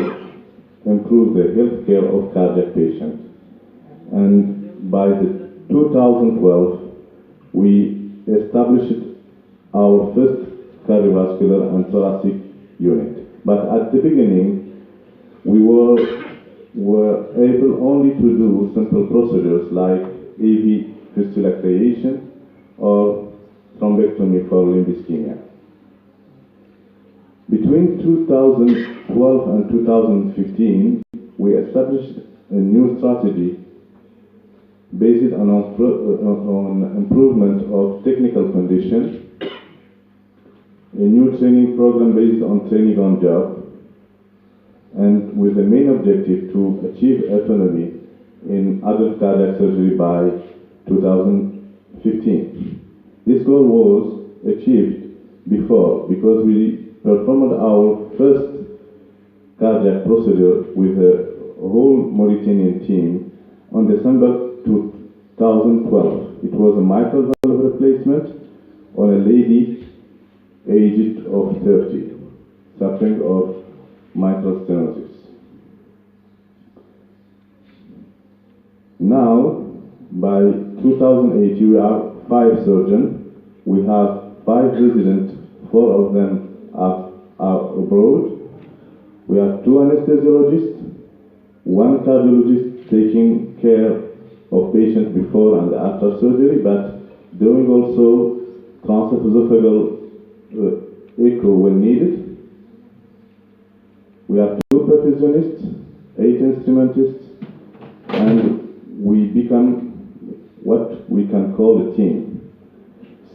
improve the health care of cardiac patients. And by 2012, we established our first cardiovascular and thoracic unit. But at the beginning, we were able only to do simple procedures like AV fistula creation or thrombectomy for limb ischemia. Between 2012 and 2015, we established a new strategy based on improvement of technical conditions, a new training program based on training on job, and with the main objective to achieve autonomy in adult cardiac surgery by 2015. This goal was achieved before because we performed our first cardiac procedure with a whole Mauritanian team on December 2012. It was a mitral valve replacement on a lady aged of 30, suffering of mitral stenosis. Now, by 2008, we are 5 surgeons. We have 5 residents, 4 of them are abroad. We have 2 anesthesiologists, 1 cardiologist taking care of patients before and after surgery, but doing also transesophageal echo when needed. We have 2 perfusionists, 8 instrumentists, and we become what we can call a team.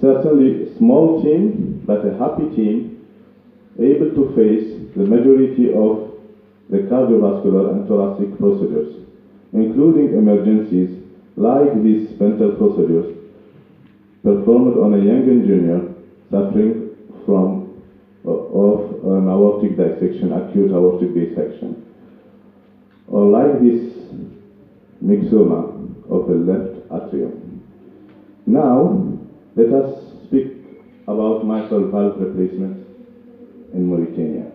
Certainly a small team, but a happy team, able to face the majority of the cardiovascular and thoracic procedures, including emergencies like these spinal procedures performed on a young engineer suffering from of an aortic dissection, acute aortic dissection, or like this myxoma of the left atrium. Now, let us speak about mitral valve replacement in Mauritania.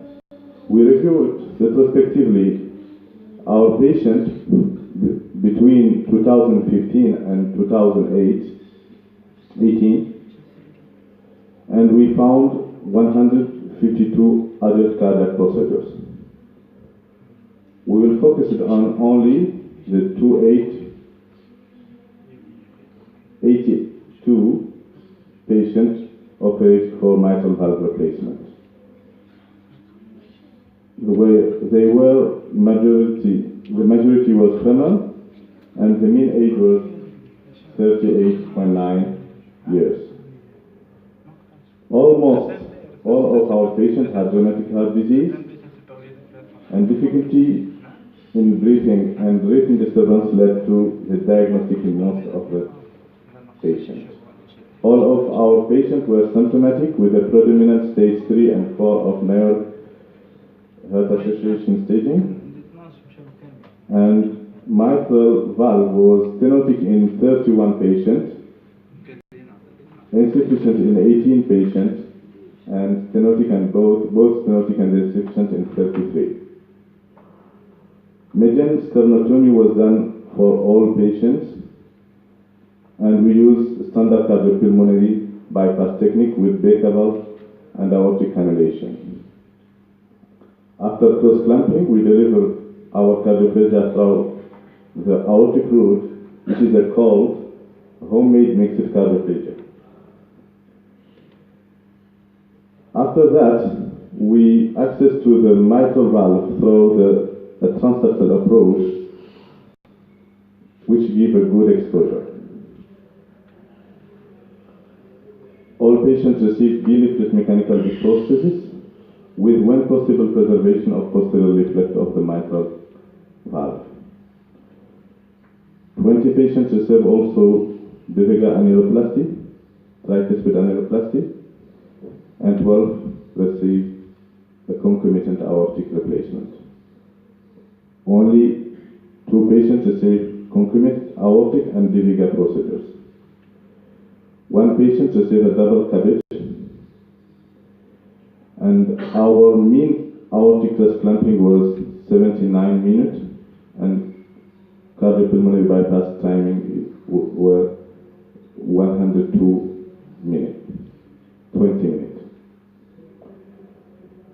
We reviewed retrospectively our patients between 2015 and 2018, and we found 152 adult cardiac procedures. We will focus on only the 82 patients operated for mitral valve replacement. The majority was female, and the mean age was 38.9 years. Almost all of our patients had rheumatic heart disease, and difficulty in breathing and breathing disturbance led to the diagnostic in most of the patients. All of our patients were symptomatic with a predominant stage 3 and 4 of nerve heart association staging, and mitral valve was stenotic in 31 patients, insufficient in 18 patients, and stenotic and both stenotic and insufficient in 33. Median sternotomy was done for all patients, and we used standard cardiopulmonary bypass technique with Baker valve and aortic cannulation. After cross-clamping, we deliver our cardioplegia through the aortic route, which is a called homemade mixed cardioplegia. After that, we access to the mitral valve through a transeptal approach, which give a good exposure. All patients receive B-leaflet mechanical prosthesis with when possible preservation of posterior leaflet of the mitral valve. 20 patients receive also Diffusion annuloplasty, tricuspid annuloplasty, and 12 receive a concomitant aortic replacement. Only 2 patients receive concomitant aortic and Diffusion procedures. 1 patient received a double CABG, and our mean aortic cross-clamping was 79 minutes, and cardiopulmonary bypass timing were 102 minutes, 20 minutes.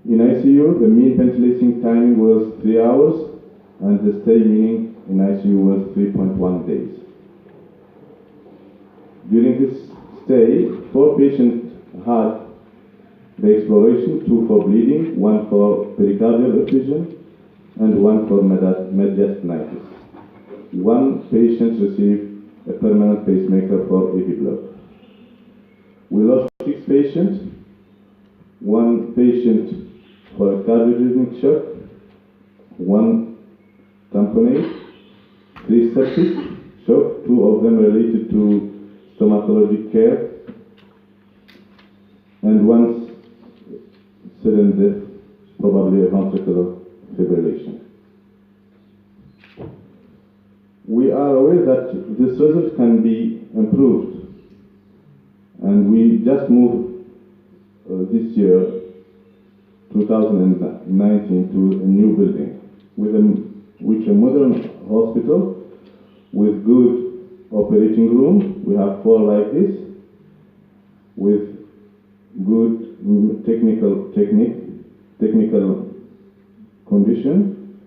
In ICU, the mean ventilation timing was 3 hours, and the stay meaning in ICU was 3.1 days. During this stay, 4 patients had the exploration, 2 for bleeding, 1 for pericardial effusion, and 1 for mediastinitis. 1 patient received a permanent pacemaker for AV block. We lost 6 patients, 1 patient for a cardiogenic shock, 1 tamponade, 3 septic shock, 2 of them related to stomatologic care, and 1 sudden death, probably a ventricular fibrillation. We are aware that this result can be improved, and we just moved this year 2019 to a new building with a modern hospital with good operating room. We have 4 like this, with good technical condition,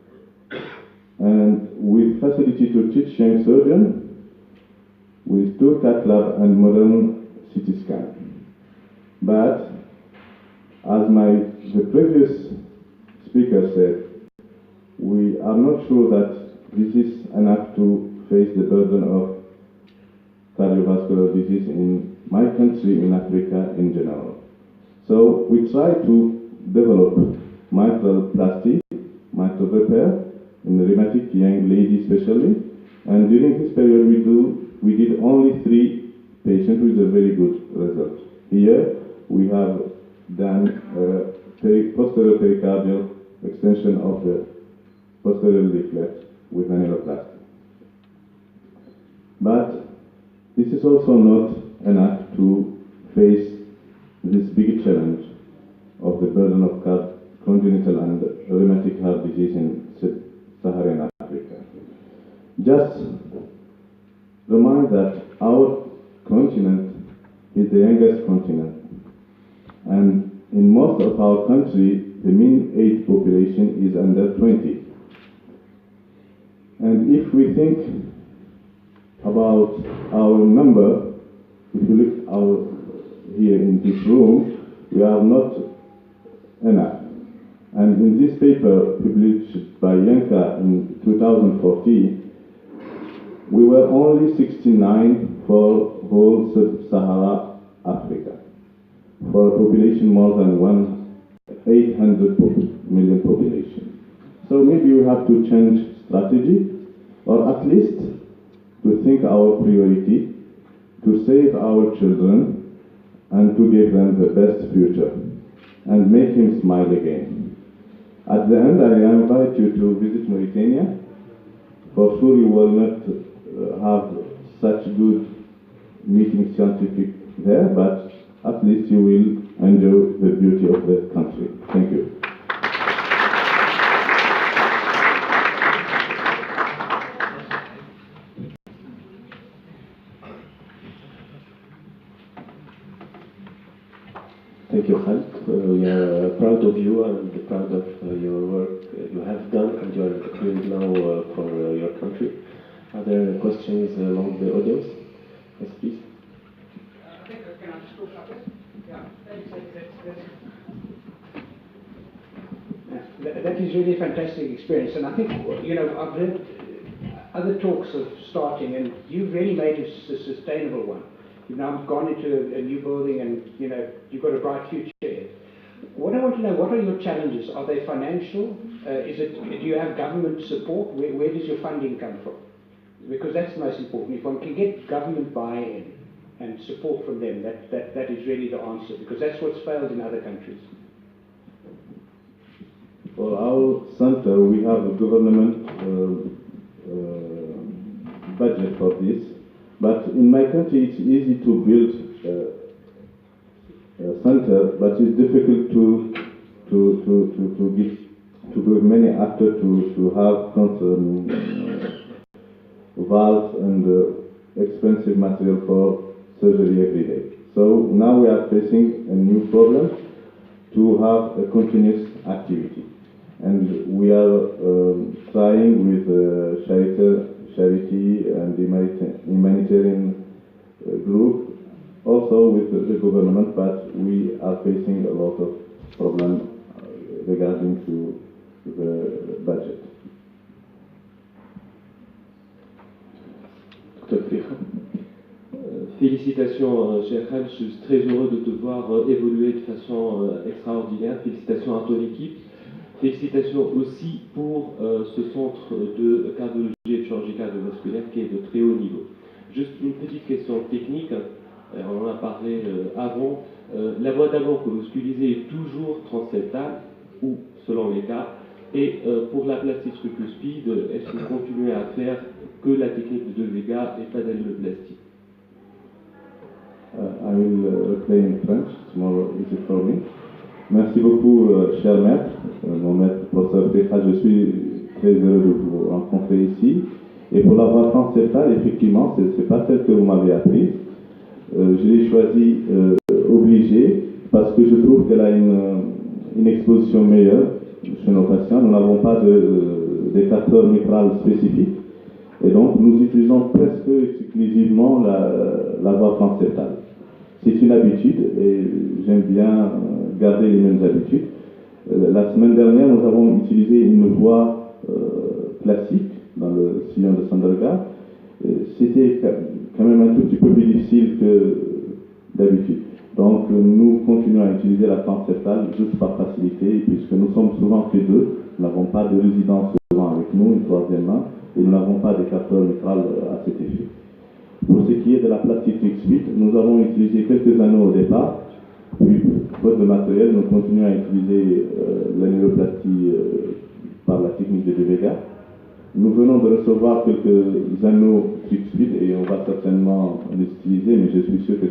and with facility to teach young surgeon, with 2 cath lab and modern CT scan. But as the previous speaker said, we are not sure that this is enough to face the burden of cardiovascular disease in my country, in Africa in general. So we try to develop mitral plasty, mitral repair, in rheumatic young ladies especially, and during this period we did only 3 patients with a very good result. Here we have done posterior pericardial extension of the posterior leaflet with annuloplasty. But this is also not enough to face this big challenge of the burden of congenital and rheumatic heart disease in Saharan Africa. Just remind that our continent is the youngest continent, and in most of our country, the mean age population is under 20. And if we think about our number, if you look here in this room, we are not enough. And in this paper published by Yanka in 2014, we were only 69 for whole sub-Sahara Africa, for a population more than 800 million population. So maybe we have to change strategy, or at least to think our priority, to save our children and to give them the best future and make him smile again. At the end, I invite you to visit Mauritania. For sure you will not have such good meeting scientific there, but at least you will enjoy the beauty of the country. Thank you. Thank you, Khalid. We are proud of you and proud of your work you have done and you are doing now for your country. Are there questions among the audience? Yes, please. Can I just talk about this? Yeah, that is really a fantastic experience, and I think, you know, I've heard other talks of starting, and you've really made it a sustainable one. You've now gone into a new building, and you know you've got a bright future here. What I want to know, what are your challenges? Are they financial? Do you have government support? Where does your funding come from? Because that's the most important. If one can get government buy-in and support from them, that is really the answer, because that's what's failed in other countries. For our center, we have a government budget for this, but in my country it's easy to build a center, but it's difficult to give many actors to have valves and expensive material for surgery every day. So now we are facing a new problem to have a continuous activity. And we are trying with charity and humanitarian group, also with the government, but we are facing a lot of problems regarding to the budget. Félicitations, cher Khalid, je suis très heureux de te voir évoluer de façon extraordinaire. Félicitations à ton équipe. Félicitations aussi pour ce centre de cardiologie et de chirurgie cardiovasculaire qui est de très haut niveau. Juste une petite question technique, on en a parlé avant. La voie d'abord que vous utilisez est toujours transeptale, ou selon les cas, et pour la plastie tricuspide, est-ce que vous continuez à faire que la technique de Vega et pas d'annuloplastie? I will play in French, it's more easy for me. Merci beaucoup, cher maître, mon maître professeur Pétra, je suis très heureux de vous rencontrer ici. Et pour la voix transeptale, effectivement, ce n'est pas celle que vous m'avez apprise. Je l'ai choisie obligée parce que je trouve qu'elle a une exposition meilleure chez nos patients. Nous n'avons pas d'écarteur mitral spécifique et donc nous utilisons presque exclusivement la voie transeptale. C'est une habitude et j'aime bien garder les mêmes habitudes. La semaine dernière, nous avons utilisé une voie classique dans le sillon de Sandergaard. C'était quand même un tout petit peu plus difficile que d'habitude. Donc nous continuons à utiliser la transeptale juste par facilité, puisque nous sommes souvent que deux, nous n'avons pas de résidence souvent avec nous, une troisième main, et nous n'avons pas d'écarteur mitral à cet effet. Pour ce qui est de la plastique X8, nous avons utilisé quelques anneaux au départ, puis faute de matériel, nous continuons à utiliser l'annuloplastie par la technique de Vega. Nous venons de recevoir quelques anneaux X8 et on va certainement les utiliser, mais je suis sûr que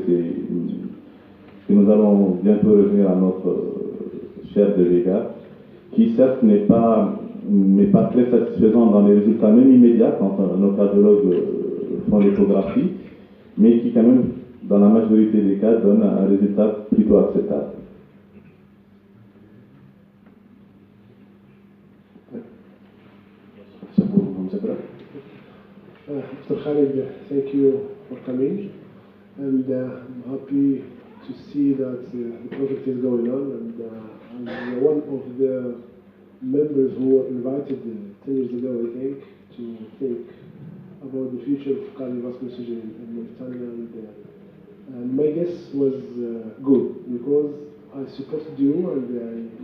nous allons bientôt revenir à notre chair de Vega, qui certes n'est pas très satisfaisant dans les résultats même immédiats quand nos cardiologues font l'échographie, mais qui quand même, dans la majorité des cas, donne un résultat plutôt acceptable. Mr. Khalid, thank you for coming, and I'm happy to see that the project is going on, and I'm one of the members who were invited 10 years ago, I think, to think about the future of cardiovascular surgery in Mauritania, and my guess was good, because I supported you, and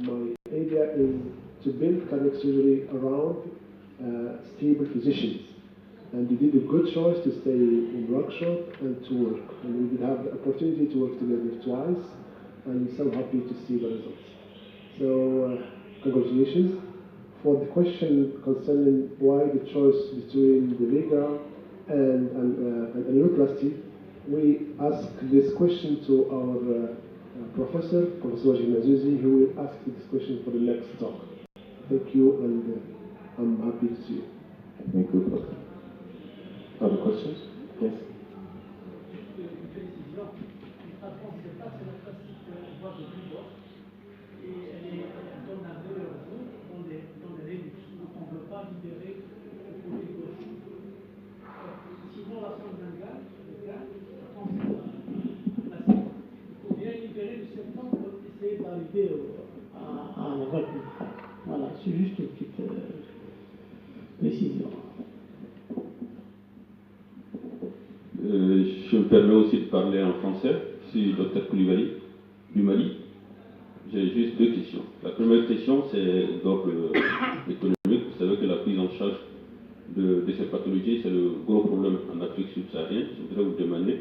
my idea is to build cardiac surgery around stable physicians. And you did a good choice to stay in workshop and to work. And we will have the opportunity to work together twice, and I'm so happy to see the results. So, congratulations. For the question concerning why the choice between the Vega and annuloplasty, we ask this question to our Professor Wajid Mazouzi, who will ask this question for the next talk. Thank you, and I'm happy to see you. Thank you, Professor. Other questions? Yes. Voilà, c'est juste une petite précision. Je me permets aussi de parler en français. Je suis Dr Koulibaly du Mali. J'ai juste deux questions. La première question, c'est d'ordre économique. Vous savez que la prise en charge de ces pathologies, c'est le gros problème en Afrique subsaharienne. Je voudrais vous demander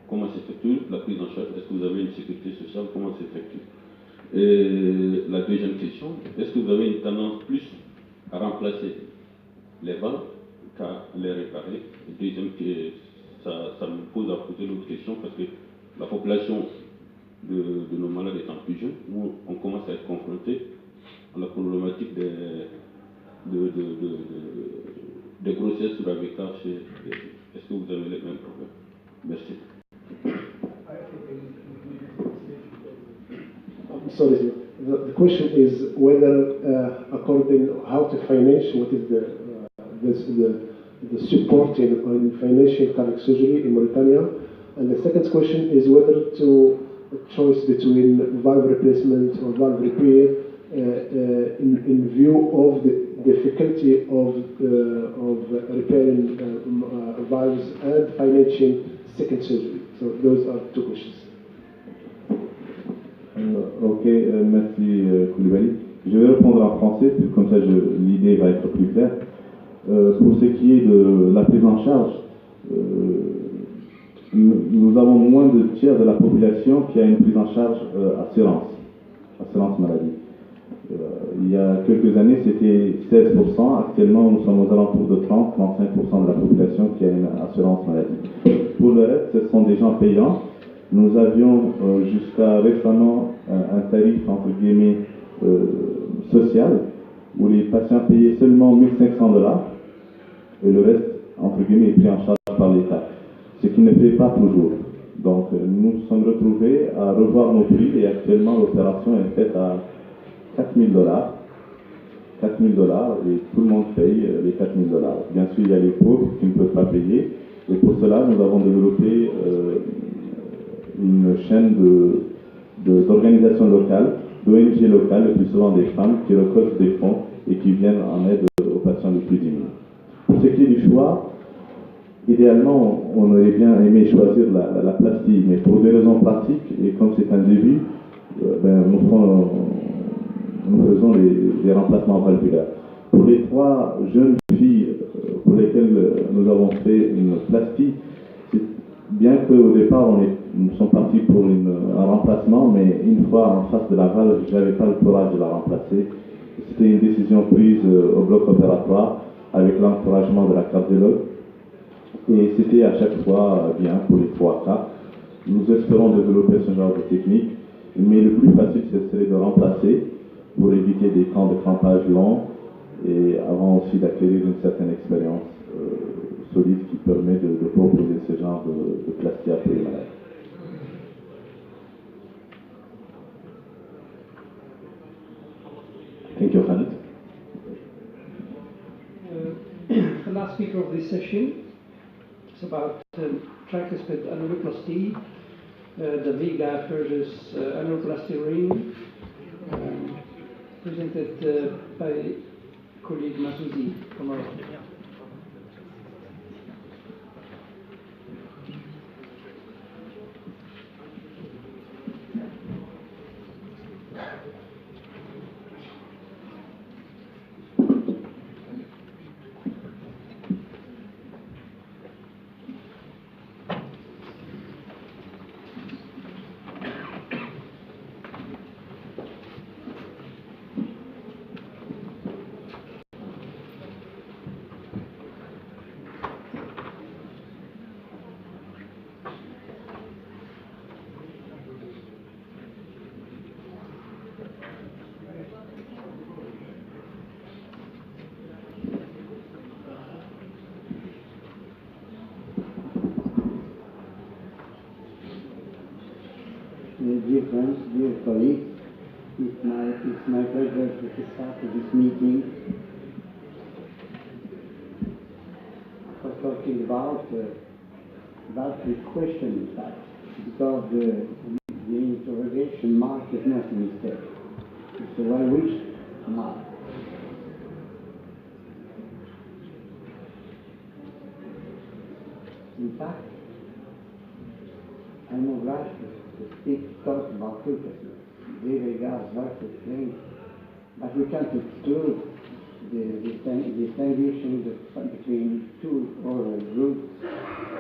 comment s'effectue la prise en charge. Est-ce que vous avez une sécurité sociale? Comment s'effectue? Et la deuxième question, est-ce que vous avez une tendance plus à remplacer les valves qu'à les réparer? Et deuxième, ça me pose à poser l'autre question parce que la population de nos malades étant plus jeune, nous, on commence à être confrontés à la problématique des grossesses sous AVK. Est-ce que vous avez les mêmes problèmes? Merci. Sorry, the question is whether, according how to finance, what is the support in financial cardiac surgery in Mauritania, and the second question is whether to choice between valve replacement or valve repair in view of the difficulty of repairing valves and financing second surgery. So those are two questions. Ok, merci Koulibaly. Je vais répondre en français, comme ça l'idée va être plus claire. Pour ce qui est de la prise en charge, nous avons moins de tiers de la population qui a une prise en charge assurance maladie. Il y a quelques années, c'était 16%. Actuellement, nous sommes aux alentours de 30-35% de la population qui a une assurance maladie. Pour le reste, ce sont des gens payants, Nous avions jusqu'à récemment un tarif entre guillemets social, où les patients payaient seulement 1 500 $ et le reste, entre guillemets, est pris en charge par l'État, ce qui ne fait pas toujours. Donc nous nous sommes retrouvés à revoir nos prix et actuellement l'opération est faite à 4 000 $. 4 000 $ et tout le monde paye les 4 000 $. Bien sûr, il y a les pauvres qui ne peuvent pas payer et pour cela, nous avons développé une chaîne d'organisations locales, d'ONG locales, le plus souvent des femmes, qui recueillent des fonds et qui viennent en aide aux patients les plus démunis. Pour ce qui est du choix, idéalement, on aurait bien aimé choisir la plastie, mais pour des raisons pratiques, et comme c'est un début, nous faisons les remplacements valvulaires. Pour les 3 jeunes filles pour lesquelles nous avons fait une plastie, bien qu'au départ nous sommes partis pour un remplacement, mais une fois en face de la valve, je n'avais pas le courage de la remplacer. C'était une décision prise au bloc opératoire avec l'encouragement de la cardiologue. Et c'était à chaque fois bien pour les 3 cas. Nous espérons développer ce genre de technique, mais le plus facile, ce serait de remplacer pour éviter des temps de crampage longs et avant aussi d'acquérir une certaine expérience solide qui permet de proposer ce genre de plastie à tous les malades. Thank you, Khalid. The last speaker of this session is about tricuspid annuloplasty, the VGAP versus annuloplasty ring, presented by colleague Masouzi from Morocco. Dear friends, dear colleagues, it's my pleasure to start this meeting for talking about the question, in fact, because the interrogation mark is not a mistake. It's a well-wished mark. In fact, I'm obliged to talk about frequency, regards versus range, but we can't exclude the distinguishing between 2 oral groups,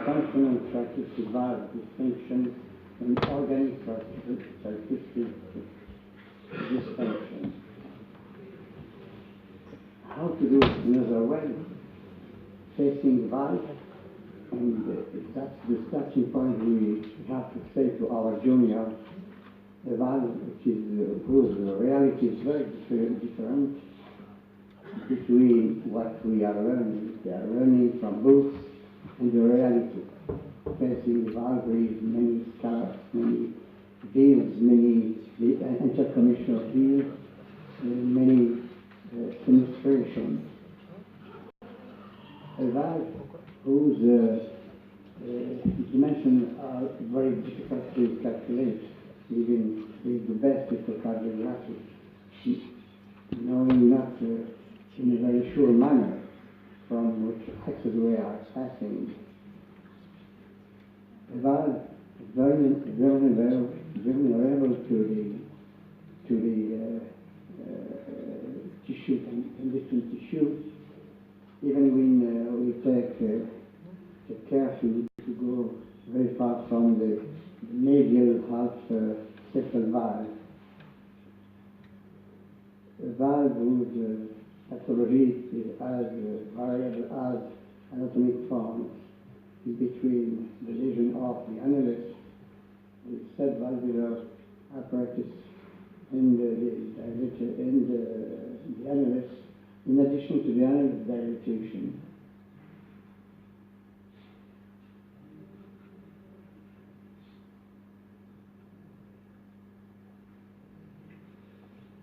functional tricuspid valve distinction and organic tricuspid dysfunction. How to do it another way? Facing the valve. And that's the starting point we have to say to our junior, the valve, which is whose reality is very different between what we are learning. They are learning from books and the reality. Facing the valve with many scars, many fields, many intercommissional fields, many fenestrations. A valve whose dimensions are very difficult to calculate, even with the best echocardiography, knowing not in a very sure manner from which axis we are passing. The valve is very vulnerable to the tissue and different tissues. Even when we take care to go very far from the medial half septal valve. A valve whose pathology is as variable as anatomic forms between the lesion of the annulus subvalvular apparatus and the annulus, in addition to the annulus dilatation.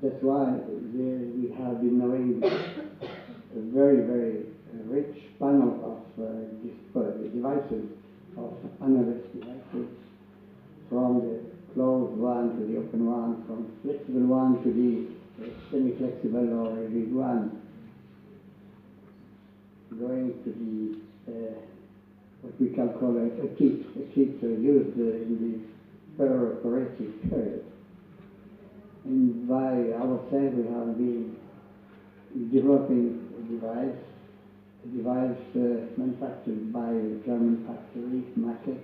That's why we have been knowing a very, very rich panel of devices, of annulus devices, from the closed one to the open one, from flexible one to the semi-flexible or rigid one, going to the what we can call a kit used in the perioperative period. And by ourselves we have been developing a device manufactured by a German factory, Marrakech,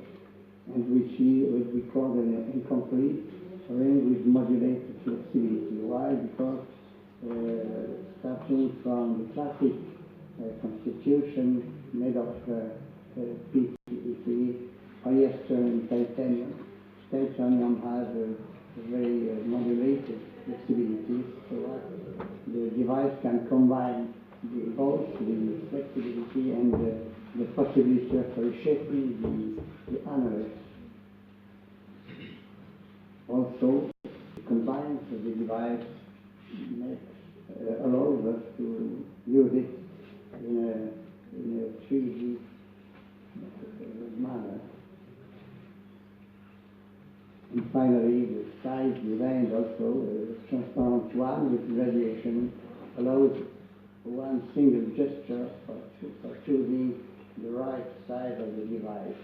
and which we call an incomplete ring with modulated flexibility. Why? Because starting from the classic constitution made of PTFE, polyester and titanium has a very modulated flexibility, so the device can combine both the flexibility and the possibility of reshaping the annulus. Also, combines the device allows us to use it in a 3D manner. And finally, the size, the range also, transparent one with radiation allows one single gesture for choosing the right size of the device.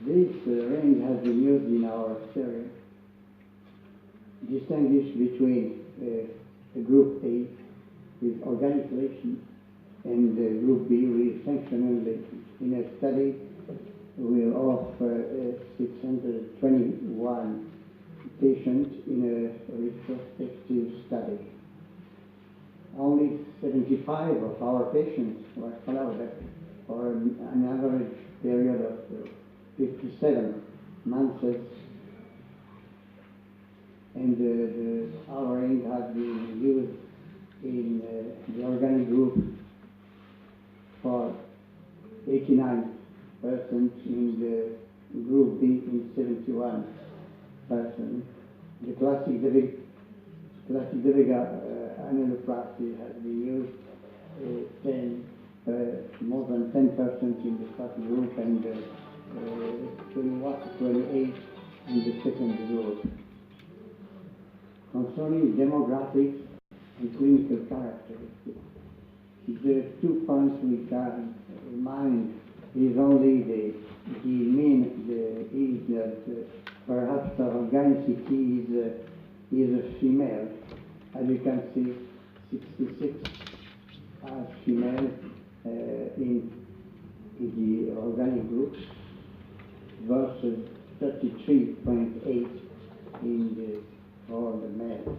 This range has been used in our theory, distinguished between a group A with organic lesion and group B with functional lesion. In a study of 621 patients in a retrospective study. Only 75 of our patients were followed for an average period of 57 months, and our ring has been used in the organic group for 89%, in the group B in 71%. The classic De Vega annuloplasty has been used more than 10% in the first group and 28 in the second group. Concerning demographics and clinical characteristics, the 2 points we can remind is only the mean is that perhaps the organicity is a female. As you can see, 66 are female in the organic group versus 33.8 for the male.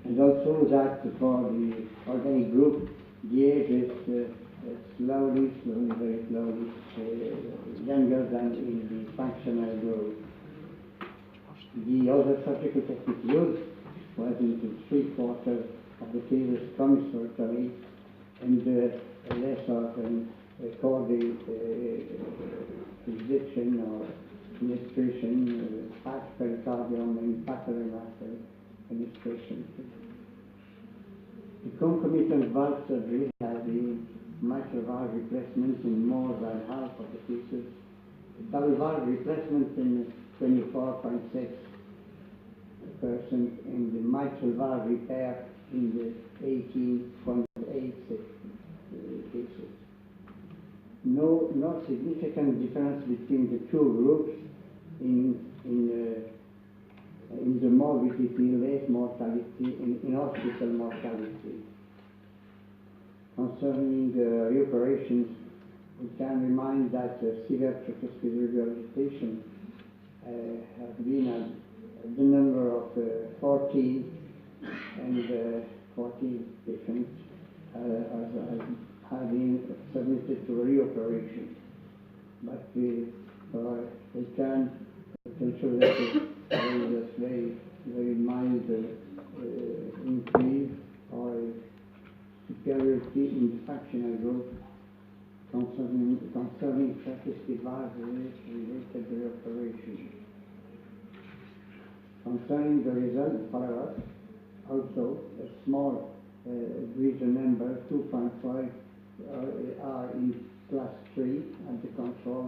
And also that for the organic group, the age is slowly, very slowly, younger than in the functional group. The other surgical technique used was into 3/4 of the cases commissurectomy and less often corded injection or administration, patch pericardium and pattern-master administration. The concomitant valve surgery has been mitral valve replacement in more than half of the cases, double valve replacement in 24.6%, and the mitral valve repair in the 18.8 cases. No significant difference between the two groups in the morbidity, late mortality, in hospital mortality. Concerning reoperations, we can remind that severe tricuspid regurgitation has been at the number of 14, and 14 patients have been submitted to reoperation. but we can show that there is a very mild increase or superiority in functional growth concerning statistic values related to the operation. Concerning the result follow-up, also a small division number 2.5 are in class 3 and the control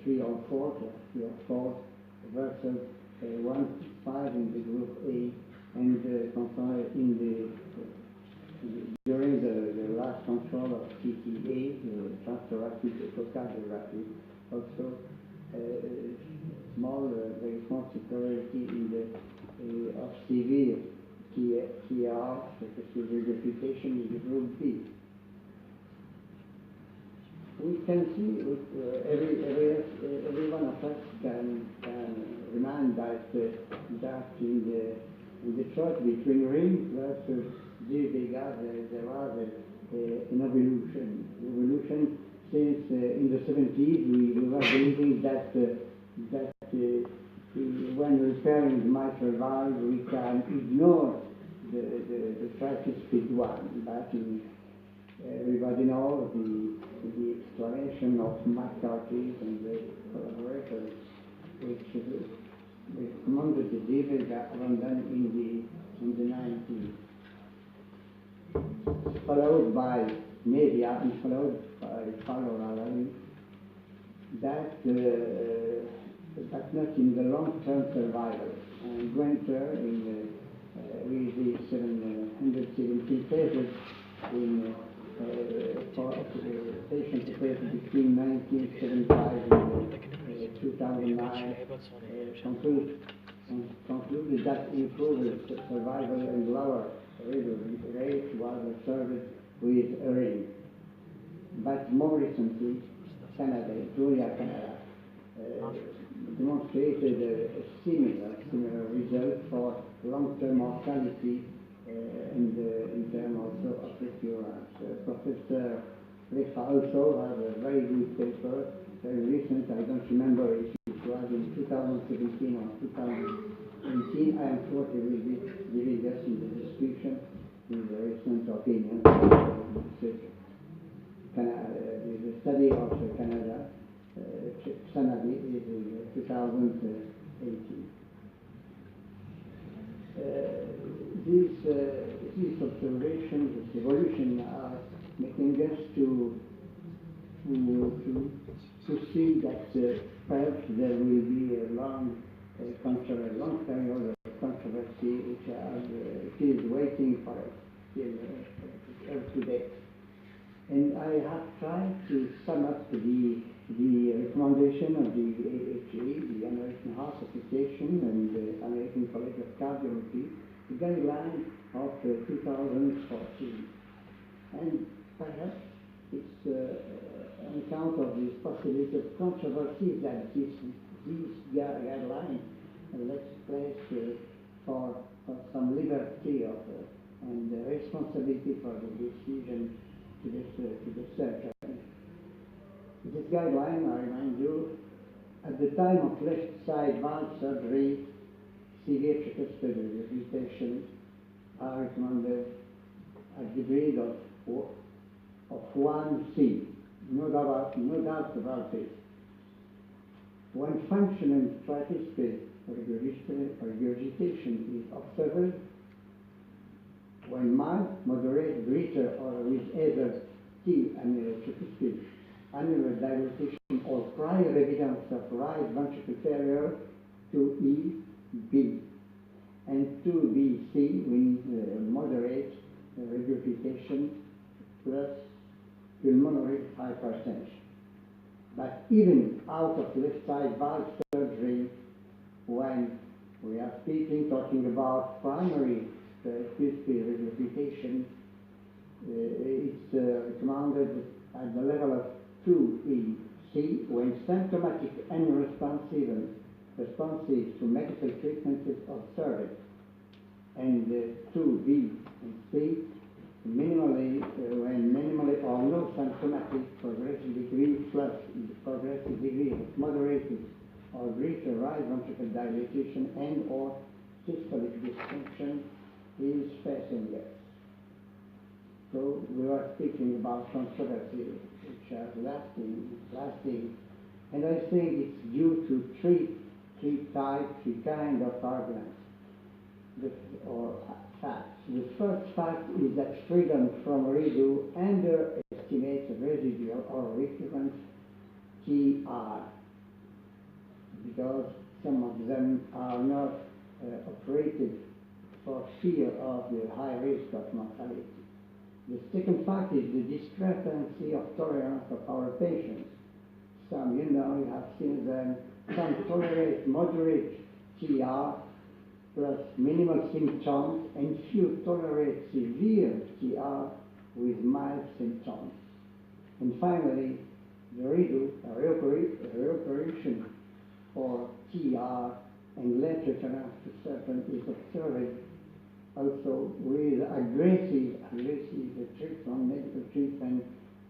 3 or 4, class 3 or 4 versus 1.5 in the group A and control in the during the last control of CTA, transthoracic echocardiography, also very small superiority in the of severe TR, severe reputation in the group B. We can see every one of us can remind that in the choice between ring versus G beta, there was an evolution since in the 70s we were believing that when repairing the mitral valve we can ignore the tricuspid one, but everybody knows the explanation of McCarthy and the collaborators which recommended the G beta abandon in the 90s. Followed by media and followed by follow-along, that not in the long-term survival. And Gwenter with the 717 cases for patient cases between 1975 and 2009 concluded that improved survival and lower rate was observed with a ring. But more recently, Julia Canada, demonstrated a similar result for long-term mortality and in terms also of recurrence. Professor Refa also has a very good paper, very recent, I don't remember if it was in 2017 or 2018. I am sure he will be giving us in the description in the recent opinion. The study of Canada, Sanadi is in 2018. These observations, this evolution are making us to see that perhaps there will be a long period of controversy which is waiting for us till today. And I have tried to sum up the recommendation of the AHA, the American Heart Association, and the American College of Cardiology, the guideline of 2014. And perhaps it's on account of this possibility of controversy that these guidelines let's place for some liberty of and responsibility for the decision to the surgeon. This guideline, I remind you, at the time of left side valve surgery, severe tricuspid regurgitation are recommended at the grade of 1C. No doubt about it. When functional tricuspid regurgitation is observed, when mild, moderate, greater, or with either T annular tricuspid, annular dilatation, or prior evidence of right ventricle failure, to EB, and 2BC with moderate regurgitation plus pulmonary hypertension. But even out of left side valve surgery, when we are talking about primary regurgitation, it's recommended at the level of 2EC when symptomatic and responsive to medical treatment is observed, and 2B and C when minimally or no symptomatic progressive degree plus progressive degree of moderated or greater right ventricular dilatation and or systolic dysfunction is facing yes. So we are speaking about controversy which are lasting, and I think it's due to three kind of arguments or facts. The first fact is that freedom from redo underestimates residual or recurrent TR, because some of them are not operated for fear of the high risk of mortality. The second fact is the discrepancy of tolerance of our patients. Some, you have seen them, some tolerate moderate TR plus minimal symptoms, and few tolerate severe TR with mild symptoms. And finally, the reoperation for TR and later tolerance to certain is observed also with aggressive treatment, medical treatment,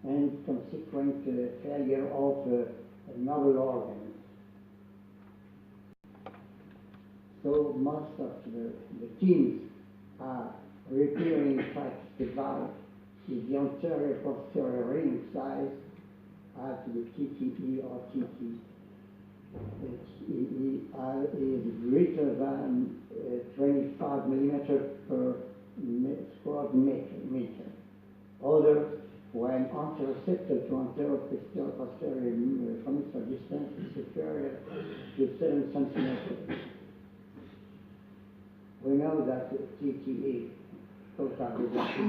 and consequent failure of novel organs. So most of the teams are repairing the valve with the anterior posterior ring size at the TTE or TT. Is greater than 25 millimeters per square meter. Other, when anteroceptal to anteroposterior hemisphere distance is superior to 7 centimeters. We know that TTE, total reduction,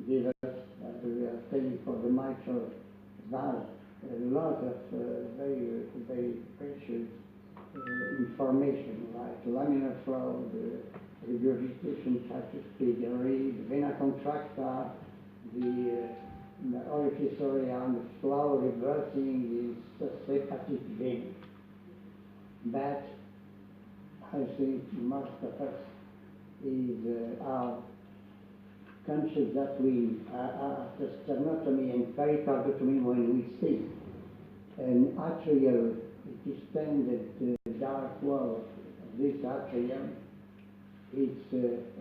gives us, as we are studying for the mitral valve, a lot of very, very precious information, like laminar flow, the regurgitation capacity, the vena contracta, the orifice aurium, the flow reversing the hepatic vein. But I think most of us are conscious that we after sternotomy and pericardotomy, when we see an atrial distended dark wall of this atrium, it's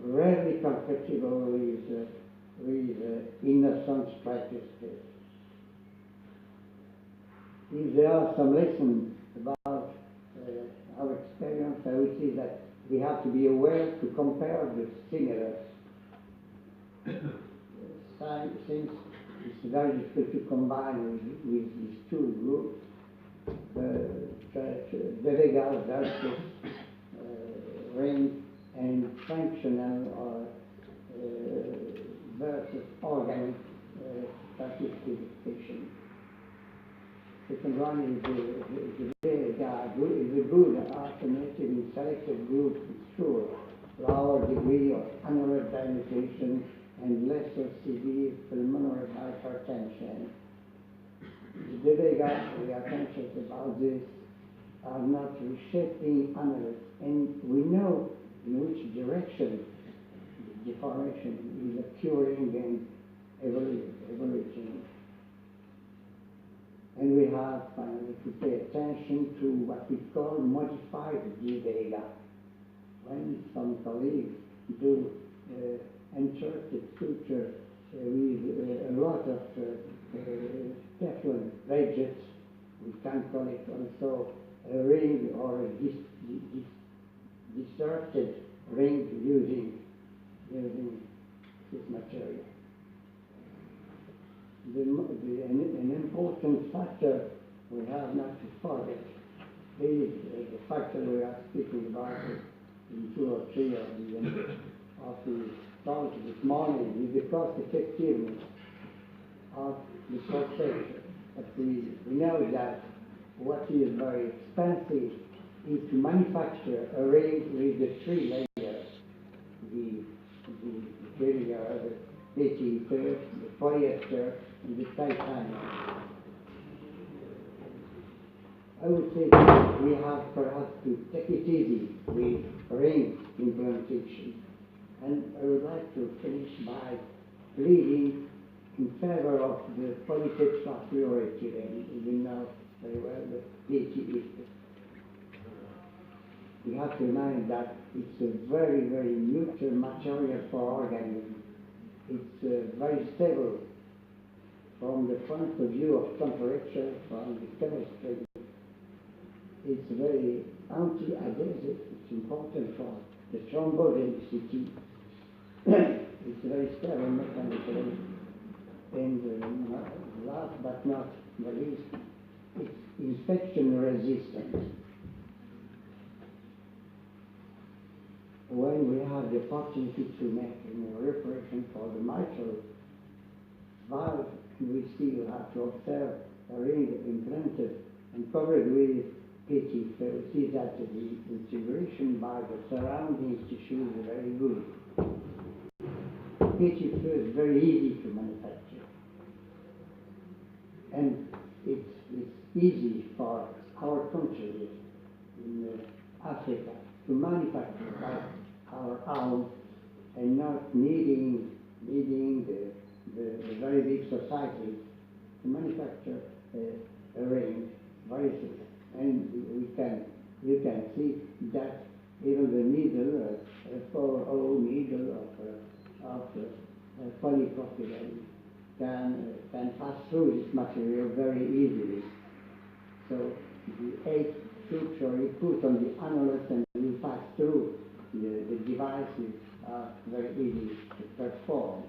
rarely compatible with innocent practice. If there are some lessons about our experience, I would say that we have to be aware to compare the similar since it's very difficult to combine with these two groups, the legal versus ring and functional or versus organic participation. Second one is the good alternative in selected groups with sure lower degree of annular dilatation and lesser severe pulmonary hypertension. The data, we are conscious about this, are not reshaping annulus, and we know in which direction the deformation is occurring and evoluting. And we have finally to pay attention to what we call modified data. When some colleagues do inserted suture with a lot of Teflon wedges, we can call it also a ring or a distorted ring using this material. An important factor we have not to forget is the factor we are speaking about in 2 or 3 of the talk this morning, is the cost effectiveness of the procedure. But we know that what is very expensive is to manufacture a ring with the 3 layers, the ether, the polyester, and the titanium. I would say that we have perhaps to take it easy with ring implantation. And I would like to finish by pleading in favor of the polytetrafluoroethylene. You know very well the PTE. We have to remind that it's a very, very neutral material for organisms. It's very stable from the point of view of temperature, from the chemistry. It's very anti-adhesive. It's important for the thrombogenicity. It's very stable mechanically. And last but not the least, it's infection resistant. When we have the opportunity to make a reparation for the mitral valve, we still have to observe a ring implanted and covered with PT. So we see that the integration by the surrounding tissue is very good. PT is very easy to manufacture. And it's easy for our country in Africa to manufacture by our own and not needing the very big society to manufacture a ring very simple. And you can see that even the needle, 4-0 needle of polypropylene can pass through this material very easily. So the 8 tubes are put on the annulus and will pass through the devices are very easy to perform.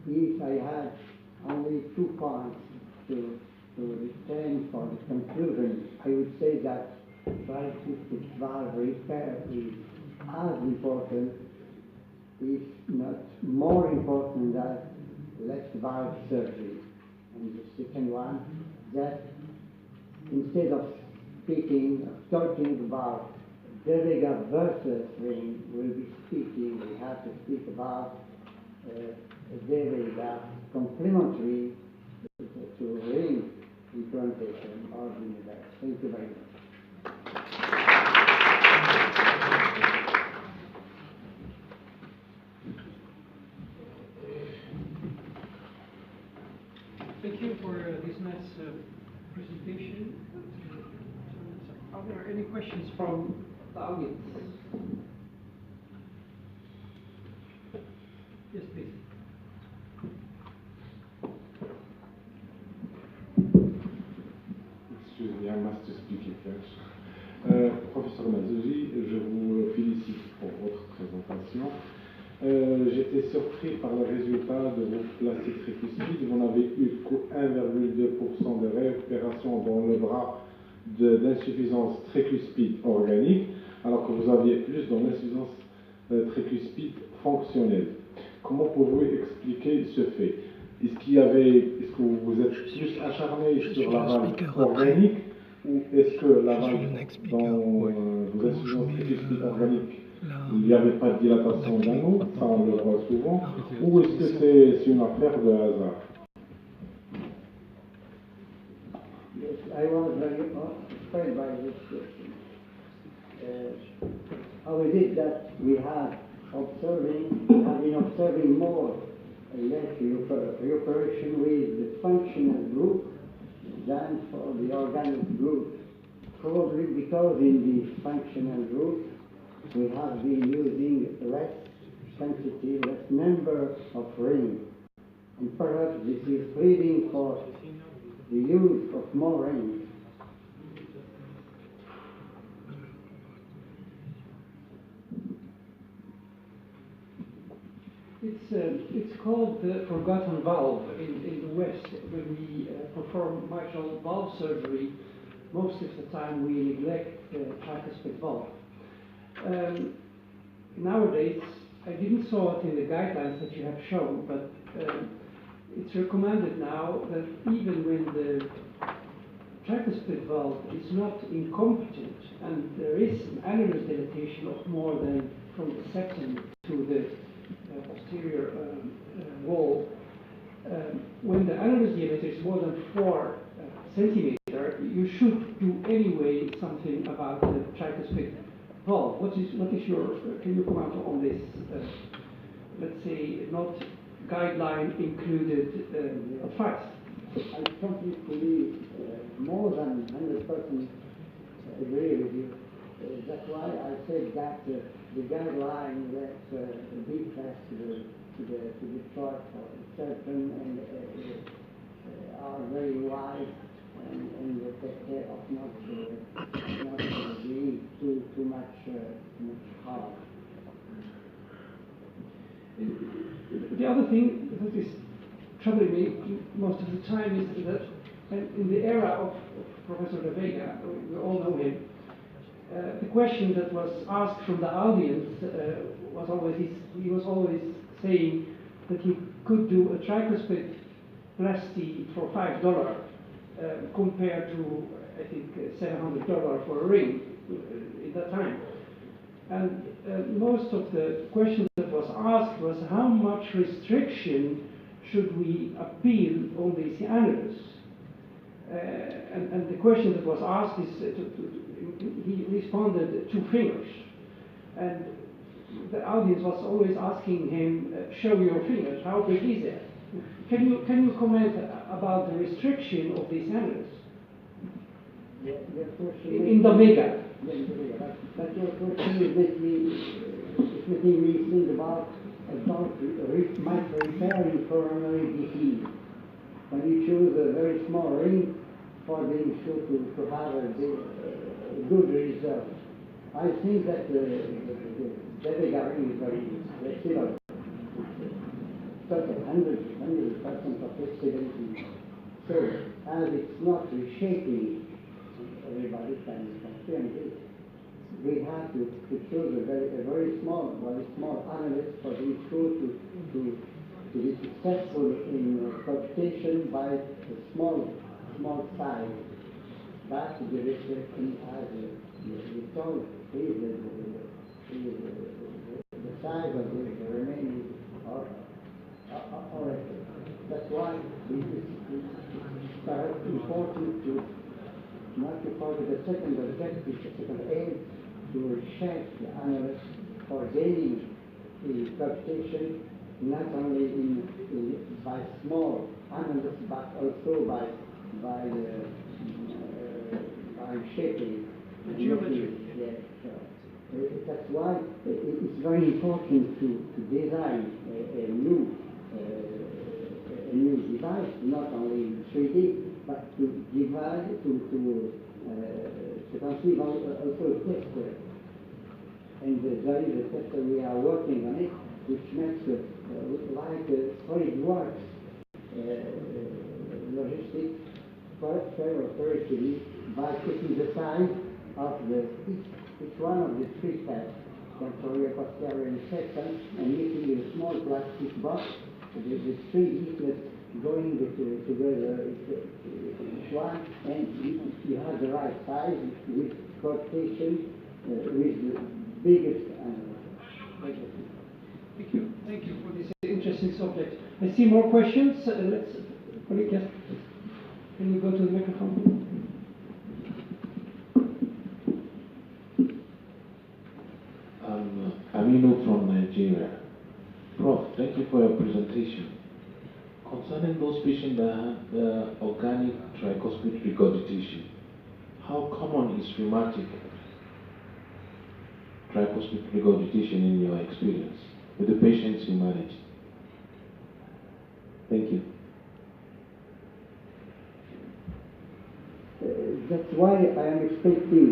If I had only 2 points to retain for the conclusion, I would say that tricuspid valve repair is as important, if not more important, than left valve surgery. And the second one, that instead of talking about Derriga versus ring, we have to speak about Derriga complementary to ring implantation or universe. Thank you very much. Thank you for this nice presentation. Are there any questions from the audience? Yes, please. Excuse me, I must speak in French. Professeur Mazouji, je vous félicite pour votre présentation. J'étais surpris par le résultat de vos plastiques tricuspides. Vous n'avez eu que 1,2% de réopération dans le bras d'insuffisance tricuspide organique, alors que vous aviez plus dans l'insuffisance tricuspide fonctionnelle. Comment pouvez-vous expliquer ce fait? Est-ce que vous êtes plus acharné sur la valve organique, ou est-ce que la valve dans vos insuffisances tricuspides organiques, il n'y avait pas de dilatation d'anneau, ça on le voit souvent, ou est-ce que c'est une affaire de hasard? Yes, I was very inspired by this question. How is it that we have been observing more and less reoperation with the functional group than for the organic group? Probably because in the functional group we have been using less quantity, less number of rings. And perhaps this is leading for the use of more rings. It's called the forgotten valve in the West. When we perform mitral valve surgery, most of the time we neglect the tricuspid valve. Nowadays, I didn't saw it in the guidelines that you have shown, but it's recommended now that even when the tricuspid valve is not incompetent and there is an annulus dilatation of more than from the septum to the posterior wall, when the annulus dilator is more than 4 centimeters, you should do anyway something about the tricuspid valve. What is your? Can you comment on this? not guideline included advice. I completely more than 100% agree with you. That's why I said that the guideline that big has to the chart for certain and are very wide and take care of not being too much hard. The other thing that is troubling me most of the time is that in the era of Professor De Vega, we all know him, the question that was asked from the audience was always, he was always saying that he could do a tricuspid plasty for $5 compared to, I think, $700 for a ring in that time. And most of the questions that was asked was how much restriction should we appeal on these annulus? And the question that was asked is, he responded 2 fingers. And the audience was always asking him, show your fingers, how big is it? Can you comment about the restriction of these annulus? In the Vega. But your question is making me think about micro-repairing coronary disease. When you choose a very small ring for being sure to have a good result. I think that the Vega ring is very similar. 100% of flexibility. So, as it's not reshaping, everybody can confirm this. We have to choose a very small analyst for being sure to be successful in computation by a small size. But the restriction, as we told, is the size of the remaining oracle. That's why it is important to not to forget the second objective, the second aim, to reshape the analyst for gaining the computation not only by small analysts but also by shaping the geometry. Yes. That's why it's very important to design a new device, not only in 3D, but to divide, to conceive also a tester. And there is a tester we are working on it, which makes like SolidWorks logistic operatively by taking the size of each one of the 3 steps, anterior, posterior, and second, and making a small plastic box, the 3 leaflets going together each one, and you have the right size with quotation with the biggest animal. Thank you for this interesting subject. I see more questions. Let's, yes. Can you go to the microphone? Aminu from Nigeria. Prof, thank you for your presentation. Concerning those patients that have organic tricuspid regurgitation, how common is rheumatic tricuspid regurgitation in your experience with the patients you manage? Thank you. That's why I am expecting,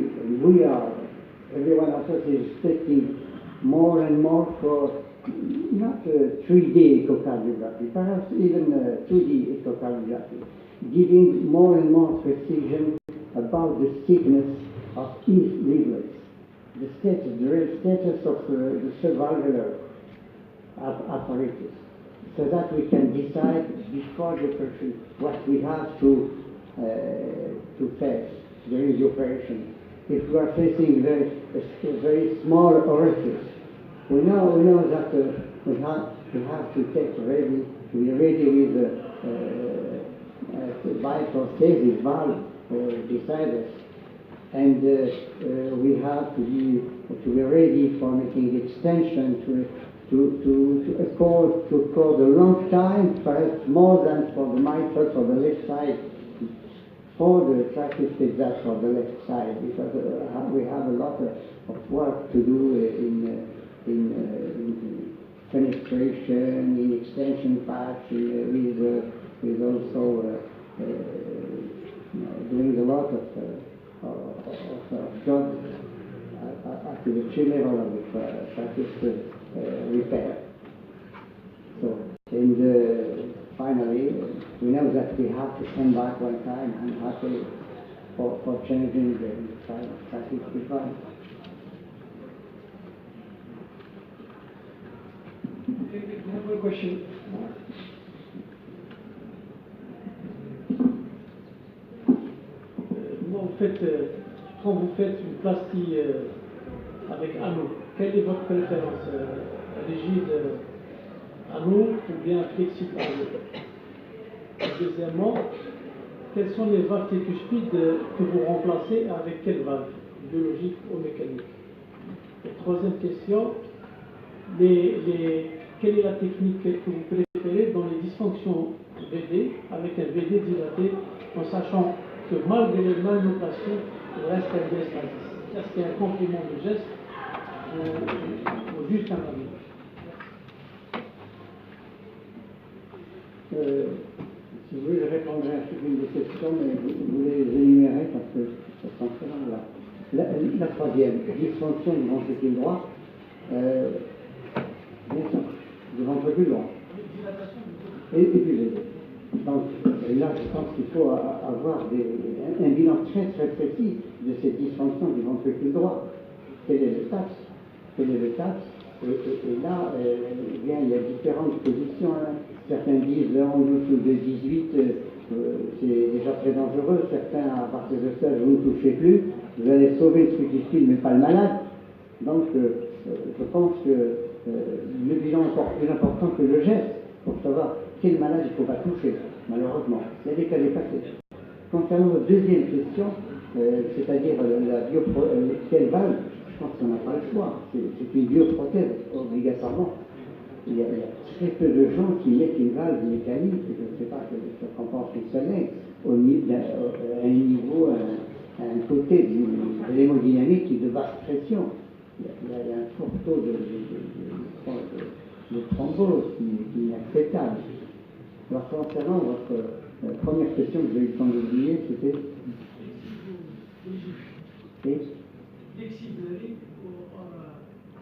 everyone of us is expecting more and more for not 3D echocardiography, perhaps even 2D echocardiography, giving more and more precision about the thickness of each leaflet, the real status of the subvalvular apparatus, so that we can decide before the operation what we have to face during the operation. If we are facing a very small orifice, we know that we have to be ready with the biprosthesis valve beside us, and we have to be ready for making extension to for the long time, perhaps more than for the mitral, for the left side, for the tricuspid for the left side, because we have a lot of work to do in penetration, in extension patch, with also doing a lot of jobs at the chin level of the tricuspid repair. So, and finally, we know that we have to stand back one time and happy for changing the tricuspid valve. Okay, we have one question. En fait, quand vous faites une plastie avec anneau, quelle est votre préférence, rigide anneau ou bien flexible anneau? Deuxièmement, quelles sont les valves tricuspides que vous remplacez avec quelle valve, biologique ou mécanique? Et troisième question, quelle est la technique que vous préférez dans les dysfonctions VD avec un VD dilaté, en sachant que malgré les malnoplations, il reste un diastasis? Est-ce qu'il y a un complément de geste ou juste un avis? Si vous voulez, je répondrai à chacune des questions, mais vous les énumérer parce que ça sera très long là. La troisième, dysfonction du ventricule droit, bien sûr, du ventricule droit. Et puis les deux. Donc là, je pense qu'il faut avoir un bilan très très précis de cette dysfonction du ventricule droit. Quel est le taxe? Quel est le taxe? Et là, bien, il y a différentes positions. Hein. Certains disent en dessous de 18, c'est déjà très dangereux. Certains, à partir de ça, vous ne touchez plus. Vous allez sauver le tricuspide, mais pas le malade. Donc, je pense que le bilan est encore plus important que le geste pour savoir quel malade il ne faut pas toucher, malheureusement. Il y a des cas dépassés. Concernant votre deuxième question, c'est-à-dire quelle valve, je pense qu'on n'a pas le choix. C'est une bioprothèse, obligatoirement. Il y a très peu de gens qui mettent une valve mécanique, je ne sais pas ce qu'on pense du soleil, à un niveau, à un côté de l'hémodynamique et de basse pression. Il y a un fort taux de thrombose qui est inacceptable. Alors, concernant votre première question que j'ai eu le temps d'oublier, c'était.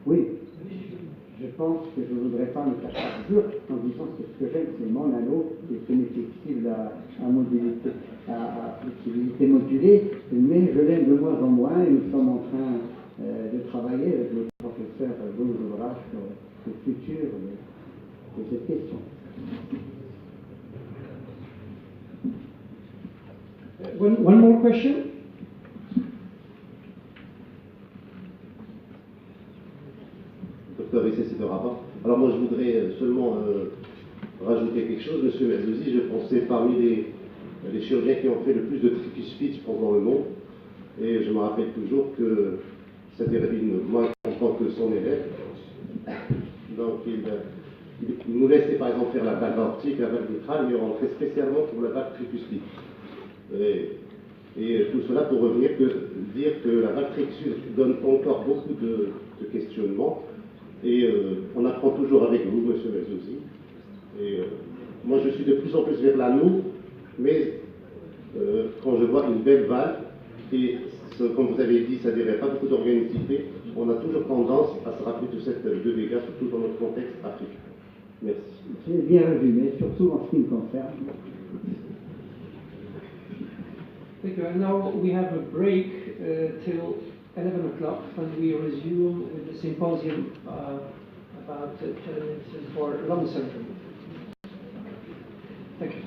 Oui, je pense que je ne voudrais pas me faire dur en disant que ce que j'aime, c'est mon anneau, et ce n'est flexible à flexibilité modulée, mais je l'aime de moins en moins, et nous sommes en train de travailler avec le professeur Louis sur le futur de cette question. One more question. Docteur Vissé, c'est de rapport. Alors moi je voudrais seulement rajouter quelque chose. Monsieur Merzouzi, je pensais parmi les chirurgiens qui ont fait le plus de tricuspides, je pense, dans le monde. Et je me rappelle toujours que c'était moi en tant que son élève. Donc il nous laissait par exemple faire la valve aortique, la valve mitrale, il rentrait spécialement pour la valve tricuspide. Et tout cela pour dire que la valve tricuspide donne encore beaucoup de questionnements. Et on apprend toujours avec vous, monsieur Merzouzi. Et moi, je suis de plus en plus vers l'anneau, mais quand je vois une belle valve, et comme vous avez dit, ça ne dirait pas beaucoup d'organicité, on a toujours tendance à se rappeler de cette deux dégâts, surtout dans notre contexte africain. Merci. C'est bien résumé, surtout en ce qui me concerne. Thank you. And now we have a break till 11 o'clock when we resume with the symposium about for lung surgery. Thank you.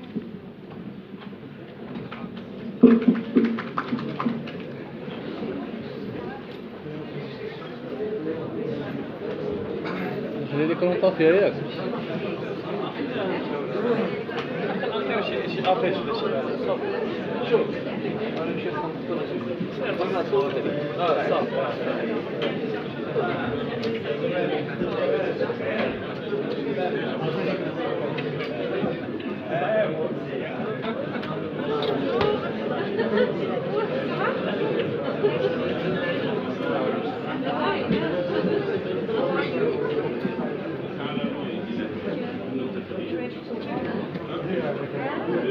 Je l'ai longtemps fait aller là. Après,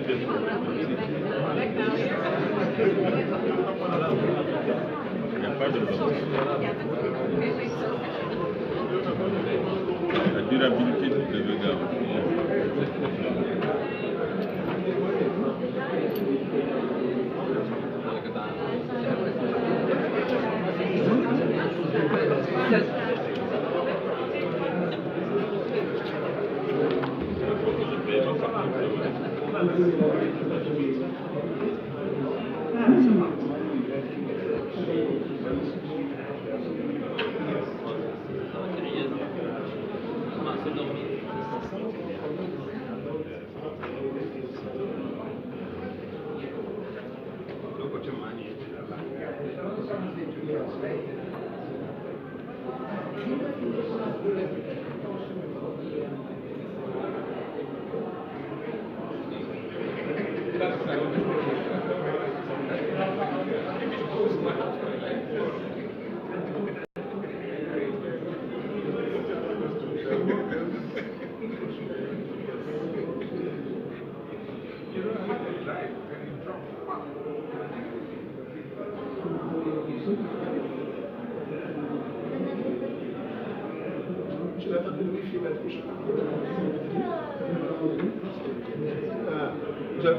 La durabilité du dégât.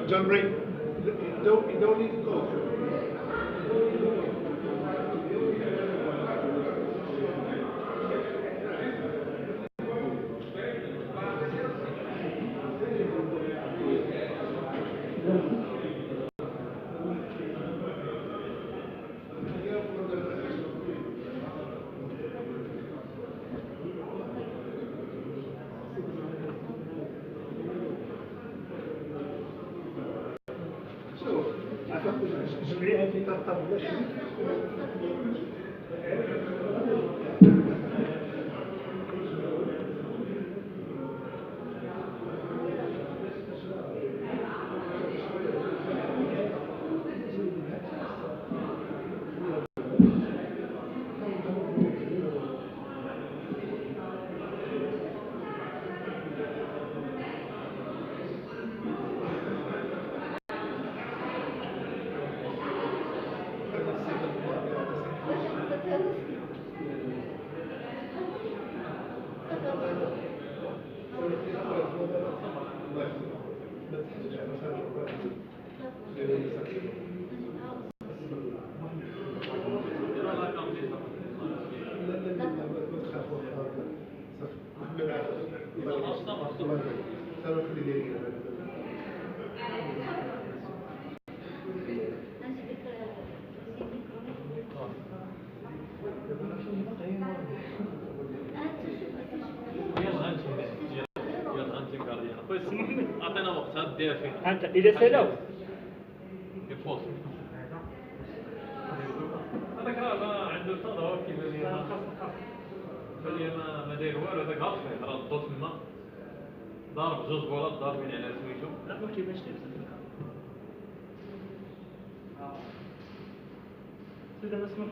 John Ray, you don't need to go. اعطينا وقت هاد دير فيه انت الى سلام يفوز هذاك راه عنده صدى كيبان لي بلي ما داير والو هذاك غلط فيه راه الضوء تما ضارب جوج بولات ضاربين على سميتو لا ما كيبانش ليه سيدي ما سمعت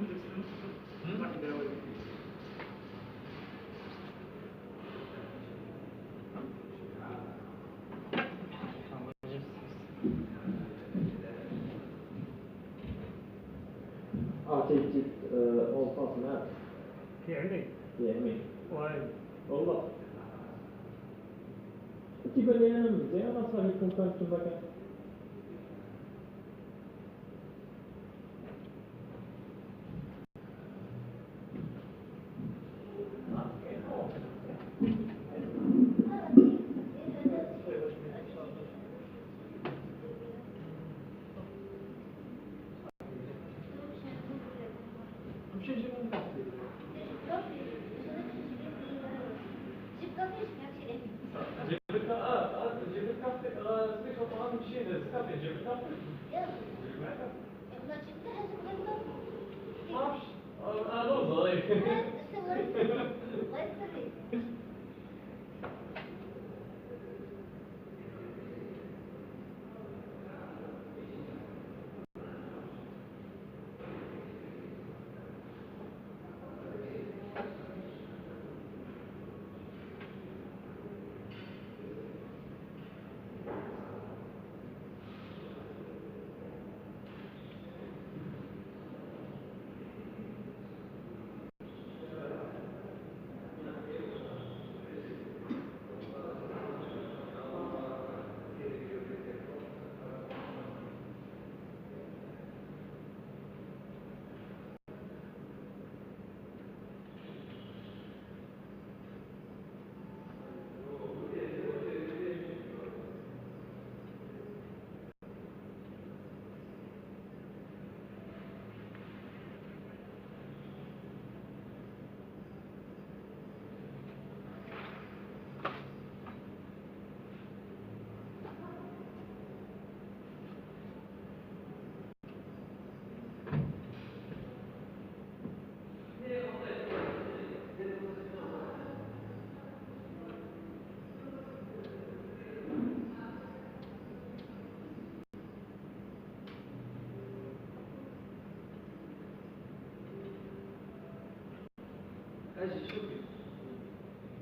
أوصاف معك يعني يعني واي والله كيبان لي أنا مزيان صافي كونتاكت تما كان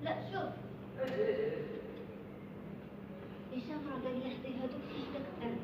لا شوف هشام راه قال لي خدي هذوك في جدك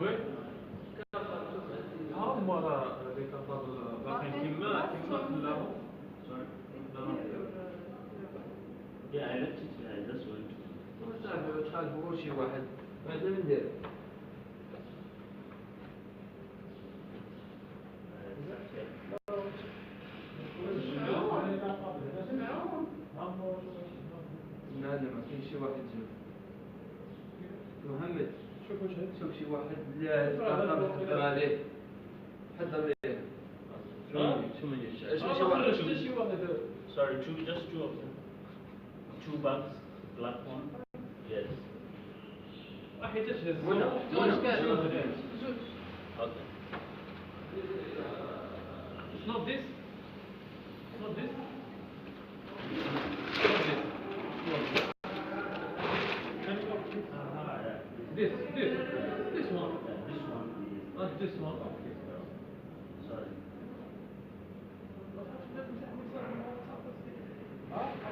وين؟ هم ورا هذيك باقيين كيما لا Yeah, I looked into that, that's one. شحال هو شي واحد هذا من داير لا ما كاين شي واحد محمد شوف شي واحد اللي حضر عليه حضر ليه شو واحد Sorry, just two of them. 2 bugs, black one. Yes. واحد تشهد Okay. It's not this.